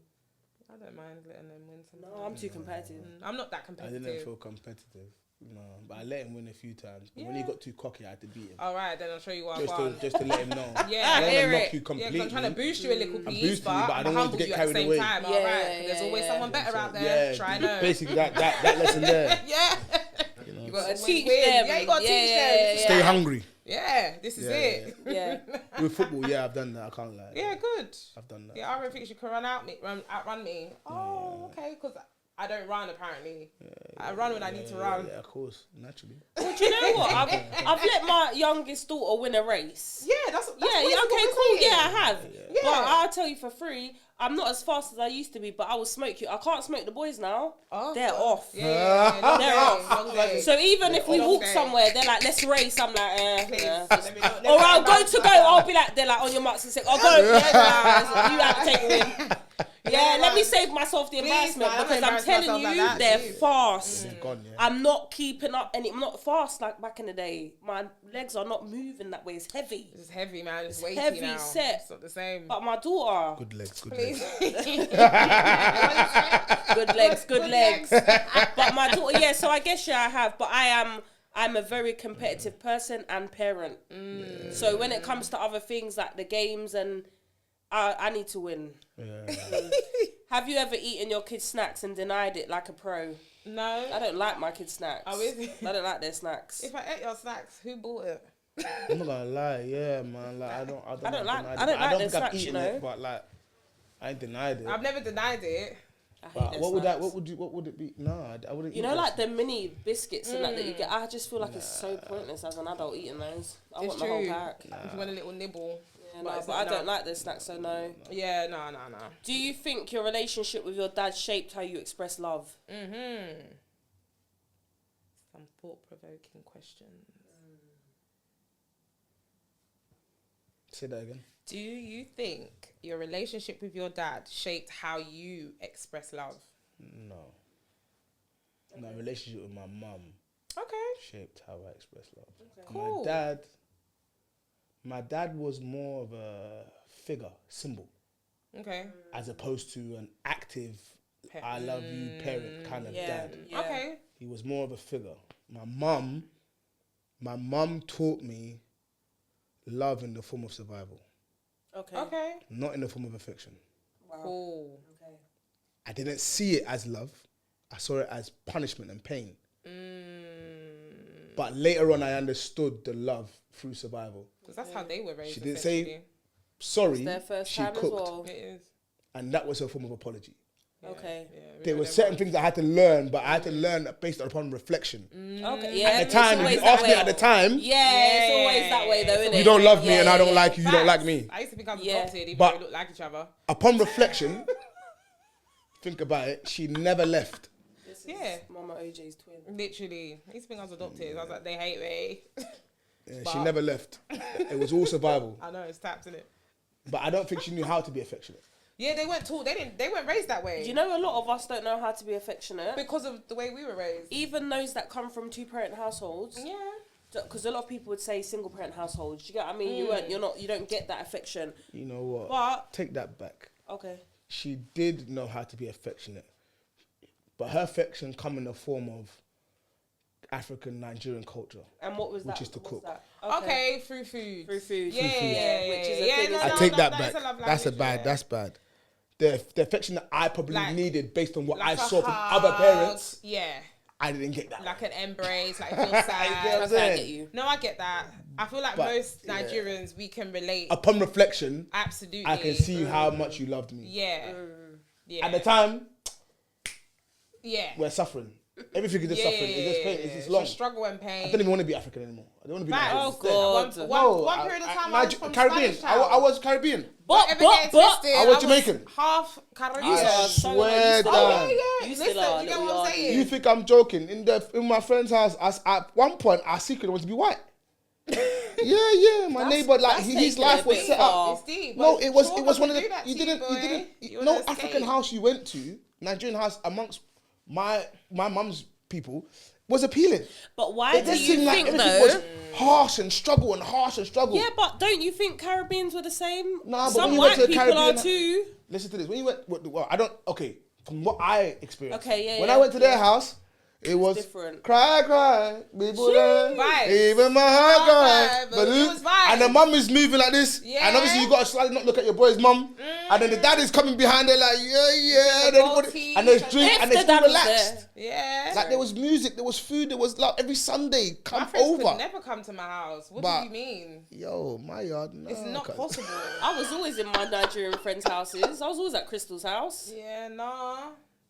I don't mind letting them win sometimes. No, I'm too competitive. I'm not that competitive. I didn't feel competitive. No, but I let him win a few times. But when he got too cocky, I had to beat him. All right, then I'll show you what I've Just got. to let him know. Yeah, I don't want to knock it. you completely. Yeah, 'cause I'm trying to boost you a little piece, but I don't want you to get carried away. Time. All right, 'cause there's always someone better out there. Try know. Basically, that lesson there. Yeah. You got to to teach win. them. Yeah, you got to teach them. Stay hungry. Yeah, this is it. Yeah. With football, yeah, I've done that. I can't lie. Yeah, good. I've done that. Yeah, I don't think you can outrun me. Oh, okay, because I don't run apparently. I run when I need to run. Yeah, of course, naturally. Well, do you know what? I've let my youngest daughter win a race. Yeah, that's okay, cool. Yeah, I have. Yeah. But I'll tell you for free, I'm not as fast as I used to be, but I will smoke you. I can't smoke the boys now. Oh, they're off. Yeah, they're off. So even if we walk somewhere, they're like, let's race. I'm like, yeah. Or I'll go. I'll be like, they're like, on your marks and say, I'll go. Yeah, you have to take it in. Yeah, let me save myself the embarrassment because I'm telling you, they're fast. They're gone, yeah. I'm not keeping up, and I'm not fast like back in the day. My legs are not moving that way. It's heavy. It's heavy, man. It's weighty heavy now. set. It's not the same. But my daughter, Good legs. good legs. But my daughter, yeah. So I guess I have. But I'm a very competitive person and parent. So when it comes to other things like the games and I need to win. Yeah. Have you ever eaten your kids' snacks and denied it like a pro? No. I don't like my kids' snacks. Oh, is it? I don't like their snacks. If I ate your snacks, who bought it? I'm not gonna lie, yeah, man. Like I don't like their snacks, you know. It, but like I ain't denied it. I've never denied it. I hate But their what snacks. what would it be? No, I wouldn't. You eat know, those. like the mini biscuits and that you get. I just feel like it's so pointless as an adult eating those. I want the whole pack. If you want a little nibble. Yeah, but I don't like their snacks, so no. Yeah, no. Do you think your relationship with your dad shaped how you express love? Some thought-provoking questions. Say that again. Do you think your relationship with your dad shaped how you express love? No. My relationship with my mum shaped how I express love. Okay. Cool. My dad was more of a figure, symbol. Okay. As opposed to an active, I love you parent kind of dad. Yeah. Okay. He was more of a figure. My mum taught me love in the form of survival. Okay. Not in the form of affection. Wow. Cool. Okay. I didn't see it as love. I saw it as punishment and pain. But later on, I understood the love through survival. Because that's how they were raised. She didn't say sorry. Their first she time cooked. as well. It is. And that was her form of apology. Okay. Yeah, There were certain things I had to learn, but I had to learn based upon reflection. Okay. Yeah. At the time, if you asked me at the time, it's always that way, though, isn't it? you don't love me and I don't like you, you don't like me. I used to think I was adopted, even But though we look like each other. Upon reflection, think about it, she never left. Yeah. Mama OJ's twin. Literally. I used to think I was adopted. I was like, they hate me. Yeah, she never left. It was all survival. I know, it's tapped in it. But I don't think she knew how to be affectionate. Yeah, they weren't taught. They weren't raised that way. You know, a lot of us don't know how to be affectionate because of the way we were raised. Even those that come from two-parent households. Yeah. Because a lot of people would say single-parent households. You get what I mean? You don't get that affection. You know what? But take that back. Okay. She did know how to be affectionate, but her affection come in the form of African Nigerian culture. And what was that? Which is to cook. Okay, through food. Through food. Yeah, which is a thing. I take that back. That's bad. The affection that I probably needed based on what I saw from other parents. Yeah. I didn't get that. Like an embrace, like feel sad. I get you. No, I get that. I feel like most Nigerians, we can relate. Upon reflection, absolutely, I can see how much you loved me. Yeah. Yeah. At the time, we're suffering. Everything is just suffering. It's just pain. It's just long. It's struggle and pain. I don't even want to be African anymore. I don't want to be Nigerian. Oh God! One period of time, I was from Caribbean. I was Caribbean. But I was Jamaican. Half Caribbean. I swear down. You still are. You get what I'm saying? You think I'm joking? In my friend's house, at one point, I secretly wanted to be white. Yeah. My neighbor, like his life was set up. It's deep, no, it was one of the. You didn't. No African house you went to, Nigerian house amongst my mum's people was appealing. But why do you like think though? Was harsh and struggle. Yeah, but don't you think Caribbeans were the same? Nah, but some when you white went to the people Caribbean, are too. Listen to this. When you went, well, I don't. Okay, from what I experienced. Okay, When I went to their house, It was different. Cry, people Vibes. even my heart cry. But it was vibes. And the mum is moving like this. Yeah. And obviously you got to slightly not look at your boy's mum. And then the dad is coming behind her like, yeah. And, everybody, and there's drink and they're still relaxed. Yeah. Like there was music, there was food, there was like every Sunday, come my friends over. could never come to my house. What do you mean? Yo, my yard, no. It's not possible. I was always in my Nigerian friends' houses. I was always at Crystal's house. Yeah, nah.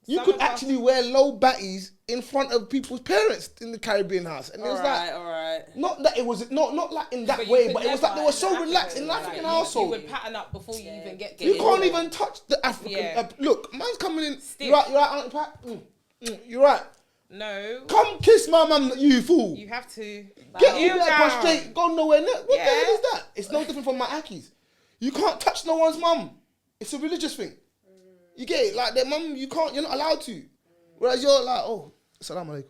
You could actually wear low batties in front of people's parents in the Caribbean house. And it was all right. Not that it was, not like in that way, but it was like they were so relaxed in an African household. You would pattern up before you even get You can't even touch the African. Yeah. Look, man's coming in. Stiff. You're right, unpack. You're right. No. Come kiss my mum, you fool. You have to. Get you there, prostrate, go nowhere. What the Yeah. hell is that? It's no different from my Akis. You can't touch no one's mum. It's a religious thing. You get it? Like their mum, you're not allowed to. Whereas you're like, oh, assalamu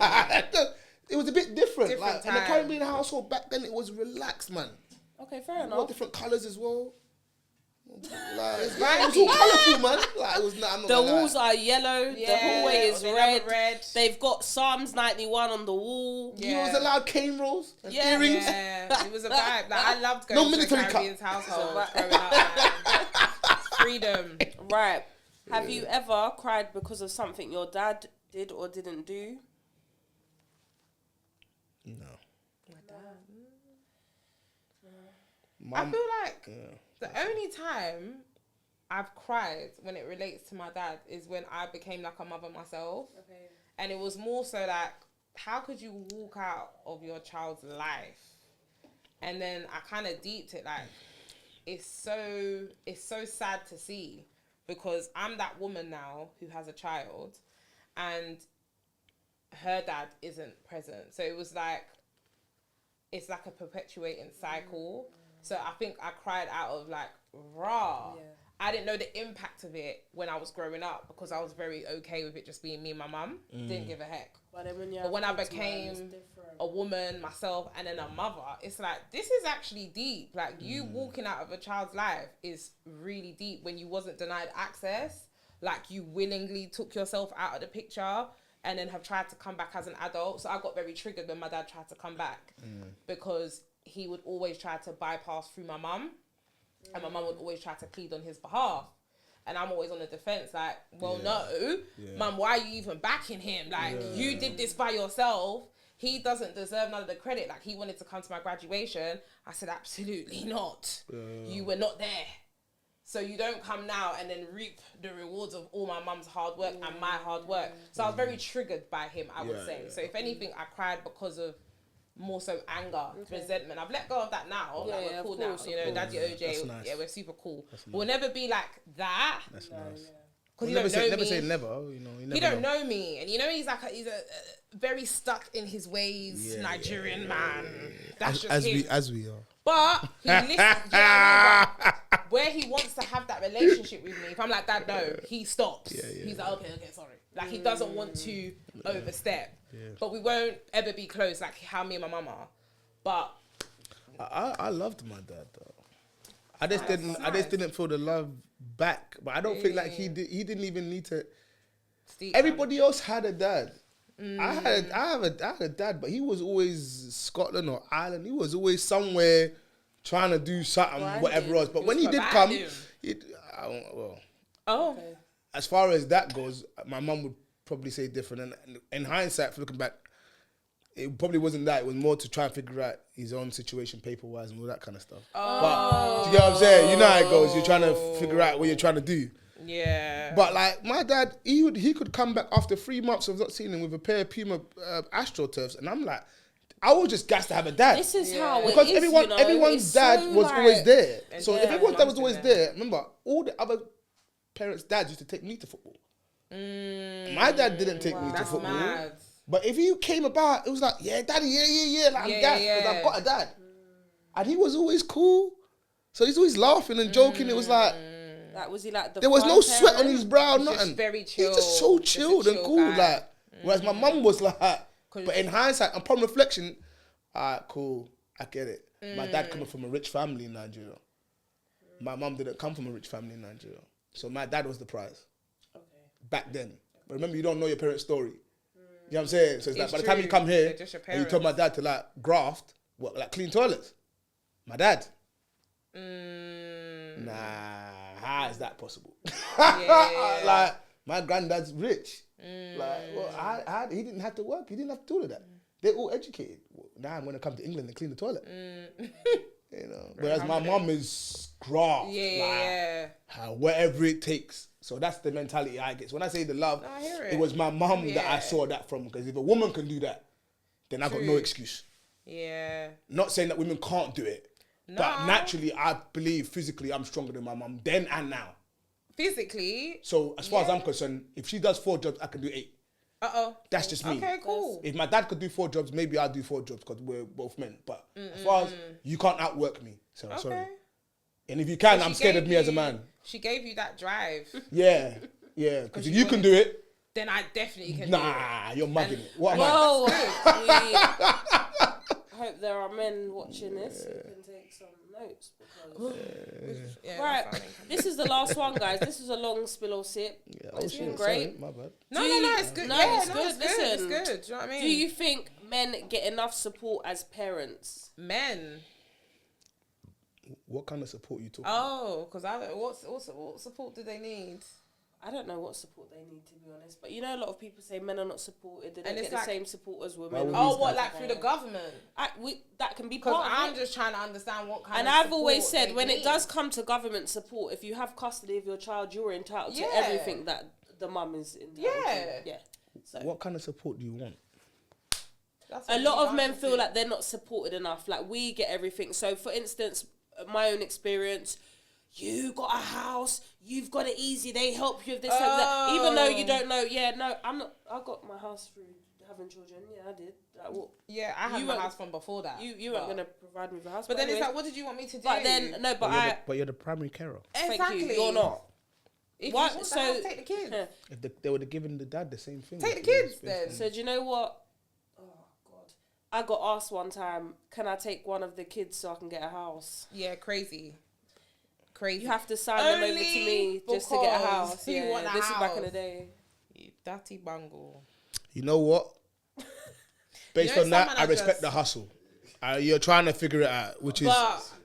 alaikum. It was a bit different. Like in the Caribbean household back then, it was relaxed, man. Okay, fair enough. All different colours as well. Like, it was all colourful, man. Like, it was not, the walls are yellow. Yeah, the hallway is red. They've got Psalms 91 on the wall. You was allowed cane rolls and earrings. Yeah, it was a vibe. Like, I loved going No to the military Caribbean's household growing up. Man. Freedom. Right. Have you ever cried because of something your dad did or didn't do? No. My dad. I feel like the only time I've cried when it relates to my dad is when I became like a mother myself. Okay. And it was more so like, how could you walk out of your child's life? And then I kind of deeped it, like, it's so sad to see, because I'm that woman now who has a child and her dad isn't present. So it was like, it's like a perpetuating cycle. So I think I cried out of like, raw. Yeah. I didn't know the impact of it when I was growing up, because I was very okay with it just being me and my mum. Didn't give a heck. But when I became a woman, myself, and then a mother, it's like, this is actually deep. Like, you walking out of a child's life is really deep when you wasn't denied access. Like, you willingly took yourself out of the picture and then have tried to come back as an adult. So I got very triggered when my dad tried to come back because he would always try to bypass through my mum. And my mum would always try to plead on his behalf. And I'm always on the defence, like, well, no, mum, why are you even backing him? Like, you did this by yourself. He doesn't deserve none of the credit. Like, he wanted to come to my graduation. I said, absolutely not. You were not there. So you don't come now and then reap the rewards of all my mum's hard work and my hard work. So I was very triggered by him, I would say. So if anything, I cried because of more so anger, resentment. I've let go of that now. Like, we're cool now. You know, Daddy OJ, nice. Yeah, we're super cool. We'll never be like that. That's nice. Because Never say never. You know, you never he don't know me, and you know he's a very stuck in his ways Nigerian man. That's just him. As we are. But he listens. But where he wants to have that relationship with me, if I'm like, Dad, no, he stops. He's like, okay, sorry. Like, he doesn't want to overstep. But we won't ever be close, like how me and my mum are. But I loved my dad though. I just didn't feel the love back. But I don't think like he didn't even need to. Everybody else had a dad. I had a dad, but he was always Scotland or Ireland. He was always somewhere trying to do something, whatever else. But when he did come, as far as that goes, my mum would probably say different. And in hindsight, looking back, it probably wasn't that. It was more to try and figure out his own situation paper-wise and all that kind of stuff. But do you get what I'm saying? You know how it goes. You're trying to figure out what you're trying to do. Yeah. But like my dad, he could come back after 3 months of not seeing him with a pair of Puma AstroTurfs, and I'm like, I was just gassed to have a dad. This is how it because is, everyone's dad so was always there. So if everyone's dad was always there. there, remember all the other parents' dads used to take me to football. My dad didn't take me to football. Mad. But if he came about, it was like, yeah, daddy, yeah, like I'm gassed because I've got a dad, and he was always cool. So he's always laughing and joking. It was like. Like, was he like the there was no sweat on his brow, nothing. Just very chill. He's just so chilled and cool, guy. like. Whereas my mum was like, but in hindsight, upon reflection, alright, cool, I get it. My dad coming from a rich family in Nigeria. My mum didn't come from a rich family in Nigeria, so my dad was the prize. Okay. Back then, but remember, you don't know your parents' story. You know what I'm saying? So it's like, by the time you come here and you tell my dad to like graft, what, like clean toilets? My dad? Nah, how is that possible? Like, my granddad's rich. Like, well, he didn't have to work. He didn't have to do all of that. They're all educated. Well, now I'm going to come to England and clean the toilet. You know, whereas my mum is graft. Whatever it takes. So that's the mentality I get. So when I say the love, it was my mum that I saw that from. Because if a woman can do that, then I've got no excuse. Yeah. Not saying that women can't do it. No. But naturally, I believe physically I'm stronger than my mum then and now. Physically? So as far as I'm concerned, if she does 4 jobs, I can do 8. That's just me. Okay, cool. If my dad could do 4 jobs, maybe I'll do 4 jobs because we're both men. But as far as you can't outwork me, so sorry. And if you can, I'm scared of me as a man. She gave you that drive. Yeah. Because if you can do it, then I definitely can do it. Nah, you're mugging it. What am I? I hope there are men watching this who can take some notes. Because right, this is the last one, guys. This is a long spill or sip. It's been great. Sorry, my bad. No, it's good. It's good. Listen, it's good. Do you know what I mean? Do you think men get enough support as parents? Men. What kind of support you talking? Oh, because what support do they need? I don't know what support they need, to be honest. But you know, a lot of people say men are not supported. They don't get the same support as women. Oh, what, like through the government? That can be part of it. I'm just trying to understand what kind of support. And I've always said, when it does come to government support, if you have custody of your child, you're entitled to everything that the mum is entitled to. Yeah. So what kind of support do you want? A lot of men feel like they're not supported enough. Like, we get everything. So, for instance, my own experience, you got a house, you've got it easy, they help you with this and that. Even though you don't know, I'm not, I got my house through having children, I did. Like, what? Yeah, I had my house from before that. You weren't going to provide me with a house. But then it's like, what did you want me to do? But then, but you're the primary carer. Exactly. Thank you, you're not. If what? You want the house, take the kids. If they would have given the dad the same thing. Take the kids then. So do you know what? I got asked one time, can I take one of the kids so I can get a house? Yeah, crazy. You have to sign them over to me just to get a house. This is back in the day. You dirty bungle. You know what? Based on that, I respect the hustle. You're trying to figure it out, which is...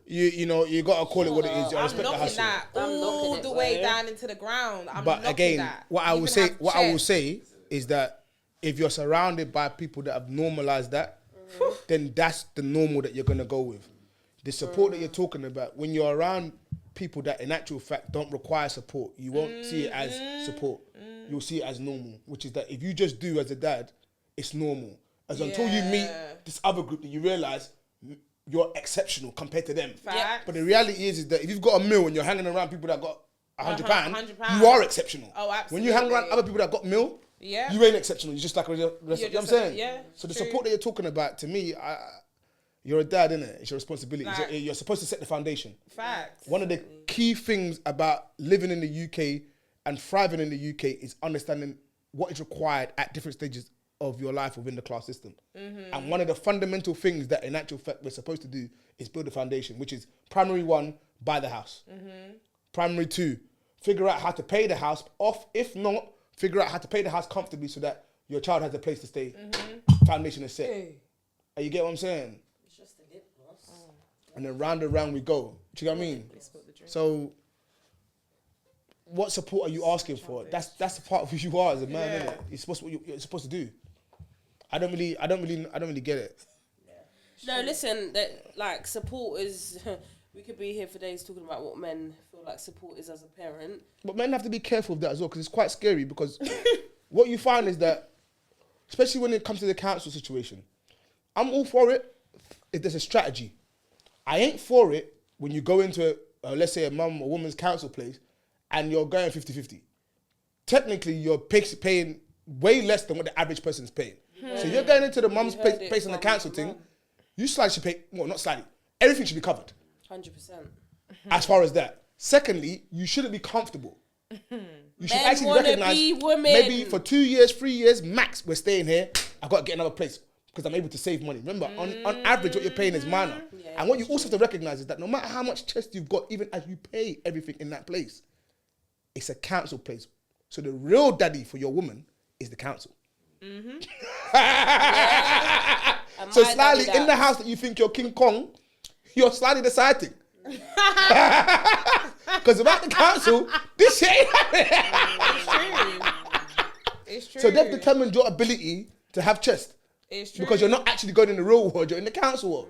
You know, you got to call it what it is. I respect the hustle. I'm knocking that all the way down into the ground. But again, what I will say is that if you're surrounded by people that have normalized that, then that's the normal that you're going to go with. The support that you're talking about, when you're around people that in actual fact don't require support, you won't see it as support. You'll see it as normal, which is that if you just do as a dad, it's normal. Until you meet this other group that you realise you're exceptional compared to them. But the reality is that if you've got a meal and you're hanging around people that got £100, you are exceptional. Oh, absolutely. When you hang around other people that got meal, you ain't exceptional. You're just like, you know what I'm saying? Yeah, so the support that you're talking about, to me, you're a dad, innit? It's your responsibility. You're supposed to set the foundation. Facts. One of the key things about living in the UK and thriving in the UK is understanding what is required at different stages of your life within the class system. And one of the fundamental things that in actual fact we're supposed to do is build a foundation, which is primary 1, buy the house. Primary 2, figure out how to pay the house off. If not, figure out how to pay the house comfortably so that your child has a place to stay. Foundation is set. You get what I'm saying? It's just a lip gloss. And then round and round we go. Do you know what I mean? So, what support are you asking for? That's the part of who you are as a man, isn't it? It's supposed what you're supposed to do. I don't really get it. No, listen. Like, support is. We could be here for days talking about what men feel like support is as a parent. But men have to be careful of that as well, because it's quite scary. Because what you find is that, especially when it comes to the council situation, I'm all for it if there's a strategy. I ain't for it when you go into, let's say, a mum or woman's council place and you're going 50-50. Technically, you're paying way less than what the average person is paying. So you're going into the mum's place on the council thing, you slightly should pay, well, not slightly, everything should be covered. 100%. As far as that. Secondly, you shouldn't be comfortable. You should actually recognize, maybe for 2 years, 3 years, max, we're staying here, I've got to get another place because I'm able to save money. Remember, on average, what you're paying is minor. And what you also have to recognize is that no matter how much chest you've got, even as you pay everything in that place, it's a council place. So the real daddy for your woman is the council. So slightly in the house that you think you're King Kong, you're slightly the side thing. Because without the council, this shit ain't happening. It's true. So they've determined your ability to have chest. It's true. Because you're not actually going in the real world, you're in the council world.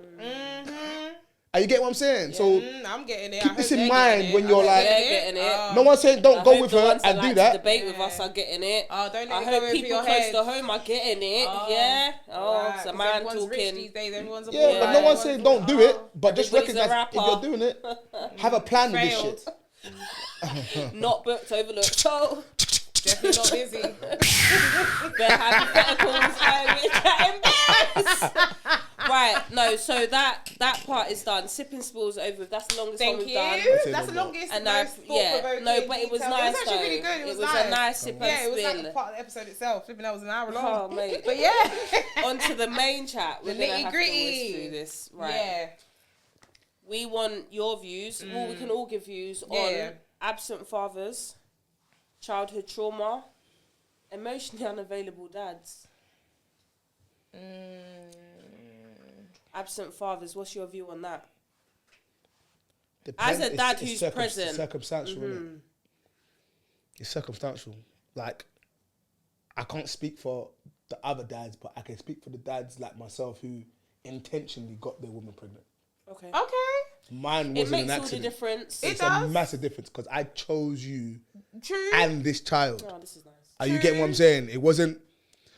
And you get what I'm saying? So I'm getting it. keep this in mind when you're like, getting it. No one's saying don't go with her and do that. Debate with us are getting it. Oh, don't let I it go hope over people your close head. to home are getting it. Yeah. Oh, Right. it's a man Everyone's rich talking. these days. Everyone's a Yeah, but no one's saying don't do it. But just Everybody's a recognize if rapper. you're doing it, have a plan with this Failed. shit. Not booked, overlooked. So, Definitely not busy. but hypotheticals, we're chatting bass. Right, no, so that part is done. Sipping spills over. That's the longest one Thank we've done. you. That's the longest. And most thought-provoking but it was detail. nice It was actually though. really good. It was a nice sip and Yeah, it was spill. like part of the episode itself. Flipping that was an hour long. Oh, mate. But yeah. On to the main chat. We're The going to have to nitty-gritty. whiz through this. Right. Yeah. We want your views. Well, we can all give views on absent fathers, childhood trauma, emotionally unavailable dads. Absent fathers, what's your view on that? As a dad who's present. It's circumstantial, innit? It's circumstantial. Like, I can't speak for the other dads, but I can speak for the dads like myself who intentionally got their woman pregnant. Okay. Mine It wasn't makes an all the accident. difference. It It's does. a massive difference because I chose you True. and this child. Oh, this is nice. Are you getting what I'm saying? It wasn't,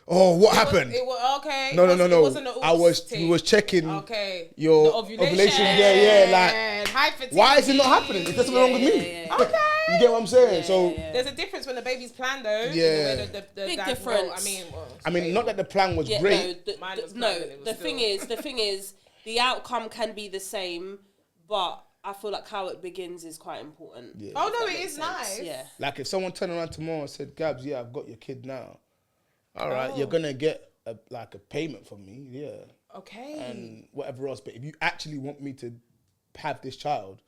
oh, what happened? It was okay. No. It wasn't an We thing. was checking The your ovulation. Yeah, like, high fertility. why is it not happening? Is there something wrong with me? Okay. You get what I'm saying? So, There's a difference when the baby's planned though. Yeah. In the way that the Big dad- difference. I mean, not that the plan was great. Mine was No, planned and it was the still- thing is, the outcome can be the same, but I feel like how it begins is quite important. Yeah. Oh If no, that it makes is sense. nice. Yeah. Like if someone turned around tomorrow and said, Gabs, yeah, I've got your kid now. All right, Oh. you're going to get a payment from me, yeah. Okay. And whatever else. But if you actually want me to have this child,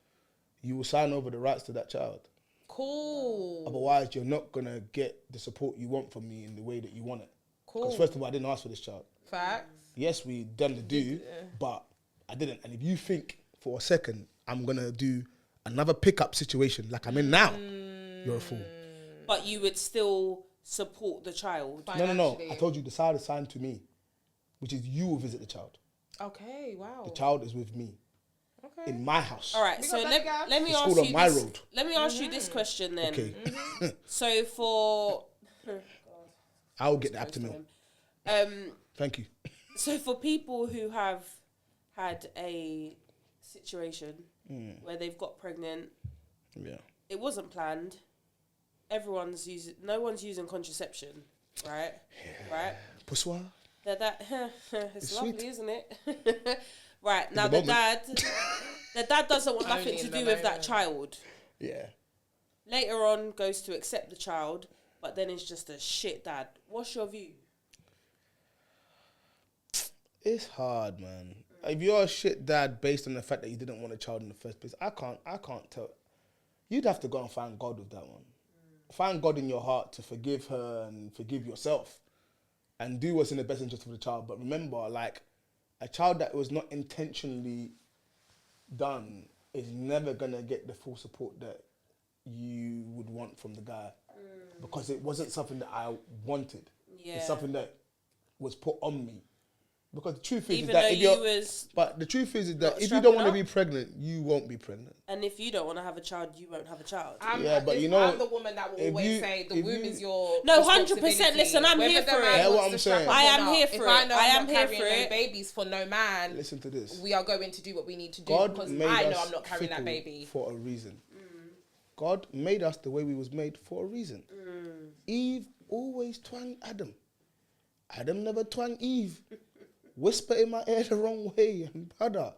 you will sign over the rights to that child. Cool. Otherwise, you're not going to get the support you want from me in the way that you want it. Cool. Because first of all, I didn't ask for this child. Facts. Yes, we done the do, but I didn't. And if you think for a second I'm going to do another pickup situation like I'm in now, you're a fool. But you would still support the child. No. Financially. I told you the child is signed to me, which is you will visit the child. Okay. Wow. The child is with me Okay. in my house. All right, Big so up, Daddy Gab. let me It's ask called you on my this. road. Let me ask you this question then. Okay. So for I'll get the Aptamil. Thank you. So for people who have had a situation where they've got pregnant, Yeah. it wasn't planned. No one's using contraception, right? Right? Poussoir. It's lovely, sweet. isn't it? Right, now the the moment. dad doesn't want Only nothing to in the do with that moment. child. Yeah. Later on, goes to accept the child, but then it's just a shit dad. What's your view? It's hard, man. If you're a shit dad based on the fact that you didn't want a child in the first place, I can't tell. You'd have to go and find God with that one. Find God in your heart to forgive her and forgive yourself and do what's in the best interest of the child. But remember, like, a child that was not intentionally done is never going to get the full support that you would want from the guy because it wasn't something that I wanted. Yeah. It's something that was put on me. Because the truth is Even that though if you you're, was but the truth is that not if you don't want to strapping be pregnant, you won't be pregnant. and if you don't want to have a child, you won't have a child. Yeah, but you know, I'm the woman that will if always you- say the if womb you- is your No, 100%. responsibility. Listen, I'm Whether here the for man it. Yeah, wants what I'm to strap saying. up I or am not, here if for I it. know I I'm am not here carrying for no it. babies for no man, Listen to this. we are going to do what we need to do God because made I know us I'm not carrying that fickle baby. for a reason. God made us the way we was made for a reason. Eve always twang Adam. Adam never twang Eve. Whisper in my ear the wrong way, and brother,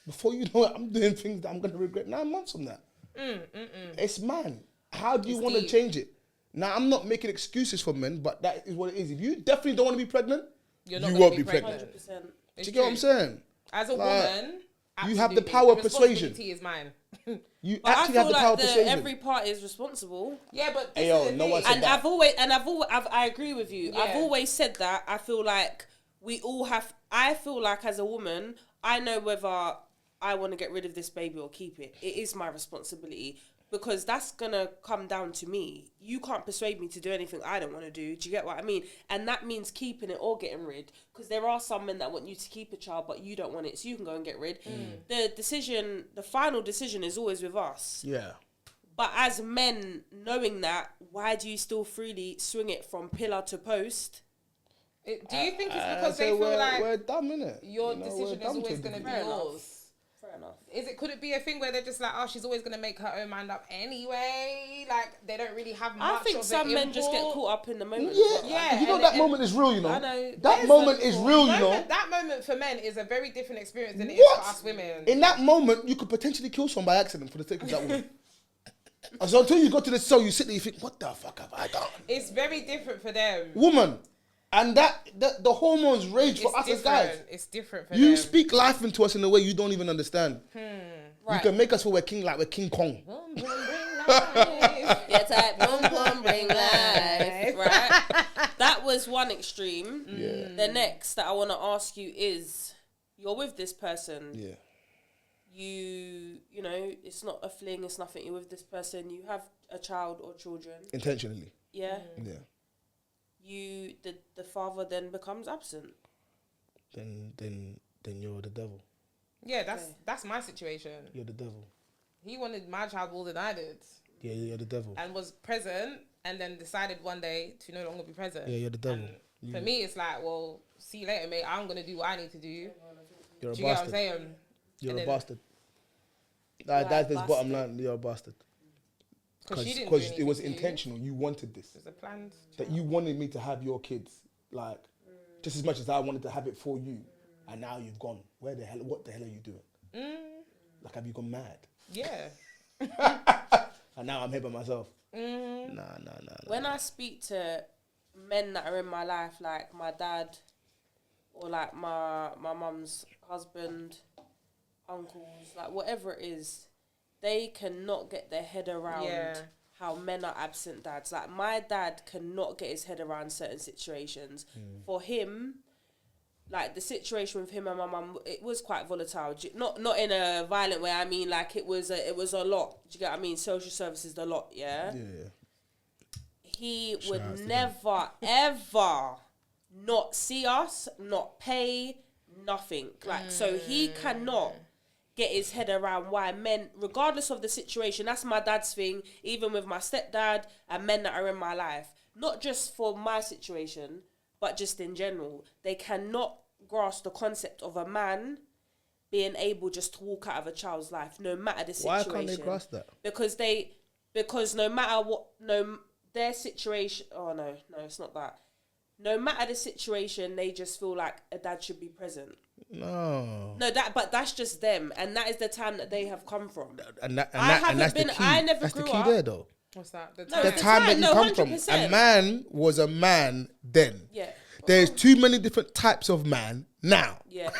before you know it, I'm doing things that I'm gonna regret 9 months from that. It's man. How do you want to deep. change it? Now I'm not making excuses for men, but that is what it is. If you definitely don't want to be pregnant, You're not you gonna won't be be pregnant. 100%. Do you get what I'm saying? As a Like- woman, You have the Absolutely. power of persuasion. Responsibility is mine. You But actually I have feel the power like of persuasion. every party is responsible. Yeah, but Hey, this yo, is the no thing. one said And that. I agree with you. Yeah. I've always said that. I feel like we all have. I feel like as a woman, I know whether I want to get rid of this baby or keep it. It is my responsibility because that's gonna come down to me. You can't persuade me to do anything I don't want to do. Do you get what I mean? And that means keeping it or getting rid. Because there are some men that want you to keep a child, but you don't want it, so you can go and get rid. The final decision is always with us. Yeah. But as men, knowing that, why do you still freely swing it from pillar to post? Do you think it's because So they feel like we're dumb, innit? your You know, decision we're is dumb always to going to a be degree. yours? Fair enough. Could it be a thing where they're just like, oh, she's always going to make her own mind up anyway? Like, they don't really have much I think of some an men just get input? caught up in the moment. Yeah, You know and that it- moment is real, you know. I know. That moment is real, you know. That moment for men is a very different experience than it is What? for us women. In that moment, you could potentially kill someone by accident for the sake of that woman. And so until you go to the cell, you sit there, you think, what the fuck have I done? It's very different for them. Woman. And the hormones rage for us as guys. It's different for You them. speak life into us in a way you don't even understand. You Right. can make us feel we're King Kong. Boom, boom, bring life. Yeah, type boom boom bring life. Right. That was one extreme. Yeah. The next that I want to ask you is, you're with this person. Yeah. You know, it's not a fling. It's nothing. You're with this person. You have a child or children. Intentionally. Yeah. Yeah. The father then becomes absent. Then you're the devil. Yeah, that's my situation. You're the devil. He wanted my child more than I did. Yeah, you're the devil. And was present and then decided one day to no longer be present. Yeah, you're the devil. And for me, it's like, well, see you later, mate. I'm going to do what I need to do. You're a Do you get what I'm bastard. saying? You're And a then- bastard. That's the bastard. bottom line. You're a bastard. Because she didn't do Because it anything was to you. intentional. You wanted this. It was a planned. That you wanted me to have your kids, like, just as much as I wanted to have it for you. And now you've gone. What the hell are you doing? Like, have you gone mad? Yeah. And now I'm here by myself. Nah. When I speak to men that are in my life, like my dad, or like my mum's husband, uncles, like whatever it is, they cannot get their head around how men are absent dads. Like my dad cannot get his head around certain situations. For him, like the situation with him and my mum, it was quite volatile. Not in a violent way. I mean, like it was a lot. Do you get what I mean? Social services, a lot. Yeah. He would Shout outs to never ever not see us, not pay, nothing. Like so, he cannot get his head around why men, regardless of the situation, that's my dad's thing, even with my stepdad and men that are in my life, not just for my situation, but just in general, they cannot grasp the concept of a man being able just to walk out of a child's life, no matter the situation. Why can't they grasp that? Because no matter what, their situation, no, it's not that. No matter the situation, they just feel like a dad should be present. No, but that's just them, and that is the time that they have come from. and that's the key. I never that's grew the key up. there, though. What's that? No, The it's time that you no, come from. 100%. A man was a man then. Yeah. There's too many different types of man now. Yeah.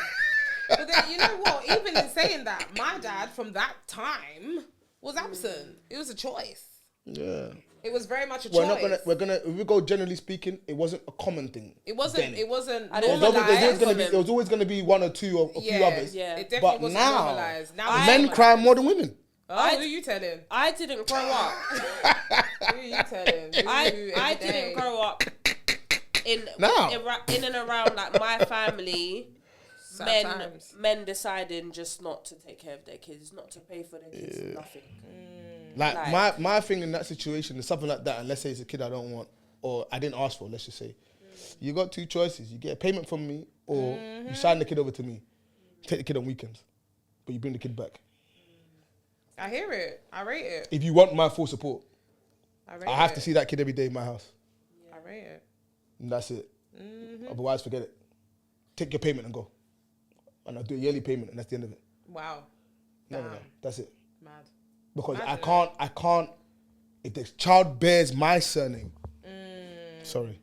But then, you know what? Even in saying that, my dad from that time was absent. It was a choice. Yeah. It was very much a We're choice. not gonna. If we go generally speaking, it wasn't a common thing. It wasn't. then. It wasn't I don't normalized. know. There was always gonna be one or two or a few others. Yeah. It definitely But wasn't now, normalized. Now it's men normalized. cry more than women. Oh, who you telling? I didn't grow up. Who you telling? I didn't grow up in Now. in and around like my family. Sad times. Men deciding just not to take care of their kids, not to pay for their kids, nothing. Like my thing in that situation is something like that. And let's say it's a kid I don't want or I didn't ask for. Let's just say, you got two choices: you get a payment from me, or you sign the kid over to me. Take the kid on weekends, but you bring the kid back. I hear it. I rate it. If you want my full support, I I have to see that kid every day in my house. I rate it. And that's it. Otherwise, forget it. Take your payment and go. And I'll do a yearly payment, and that's the end of it. Wow. No, Damn. that's it. Mad. Because Imagine I can't. If the child bears my surname, sorry,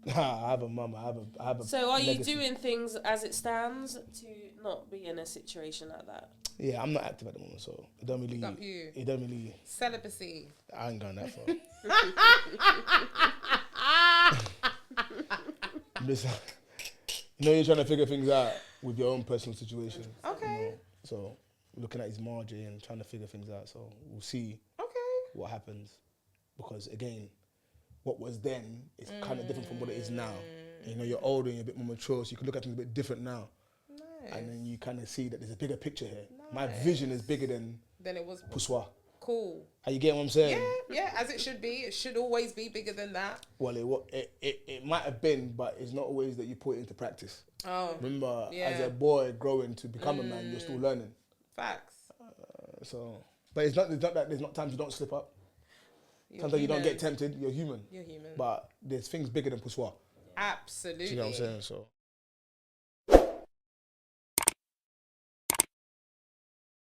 I have a mum. I have a. So are legacy. you doing things as it stands to not be in a situation like that? Yeah, I'm not active at the moment, so it don't really. It don't really. Celibacy. I ain't going that far. Listen, you're trying to figure things out with your own personal situation. Okay. So looking at his margin and trying to figure things out. So we'll see. What happens, because again, what was then is kind of different from what it is now. And, you're older and you're a bit more mature, so you can look at things a bit different now. Nice. And then you kind of see that there's a bigger picture here. Nice. My vision is bigger than it was. Poussoir. Cool. Are you getting what I'm saying? Yeah, as it should be. It should always be bigger than that. Well, it might have been, but it's not always that you put it into practice. Oh. Remember, as a boy growing to become a man, you're still learning. Facts. But it's not that there's not times you don't slip up. Sometimes you don't get tempted. You're human. You're human. But there's things bigger than Poussoir. Absolutely. Do you know what I'm saying? So.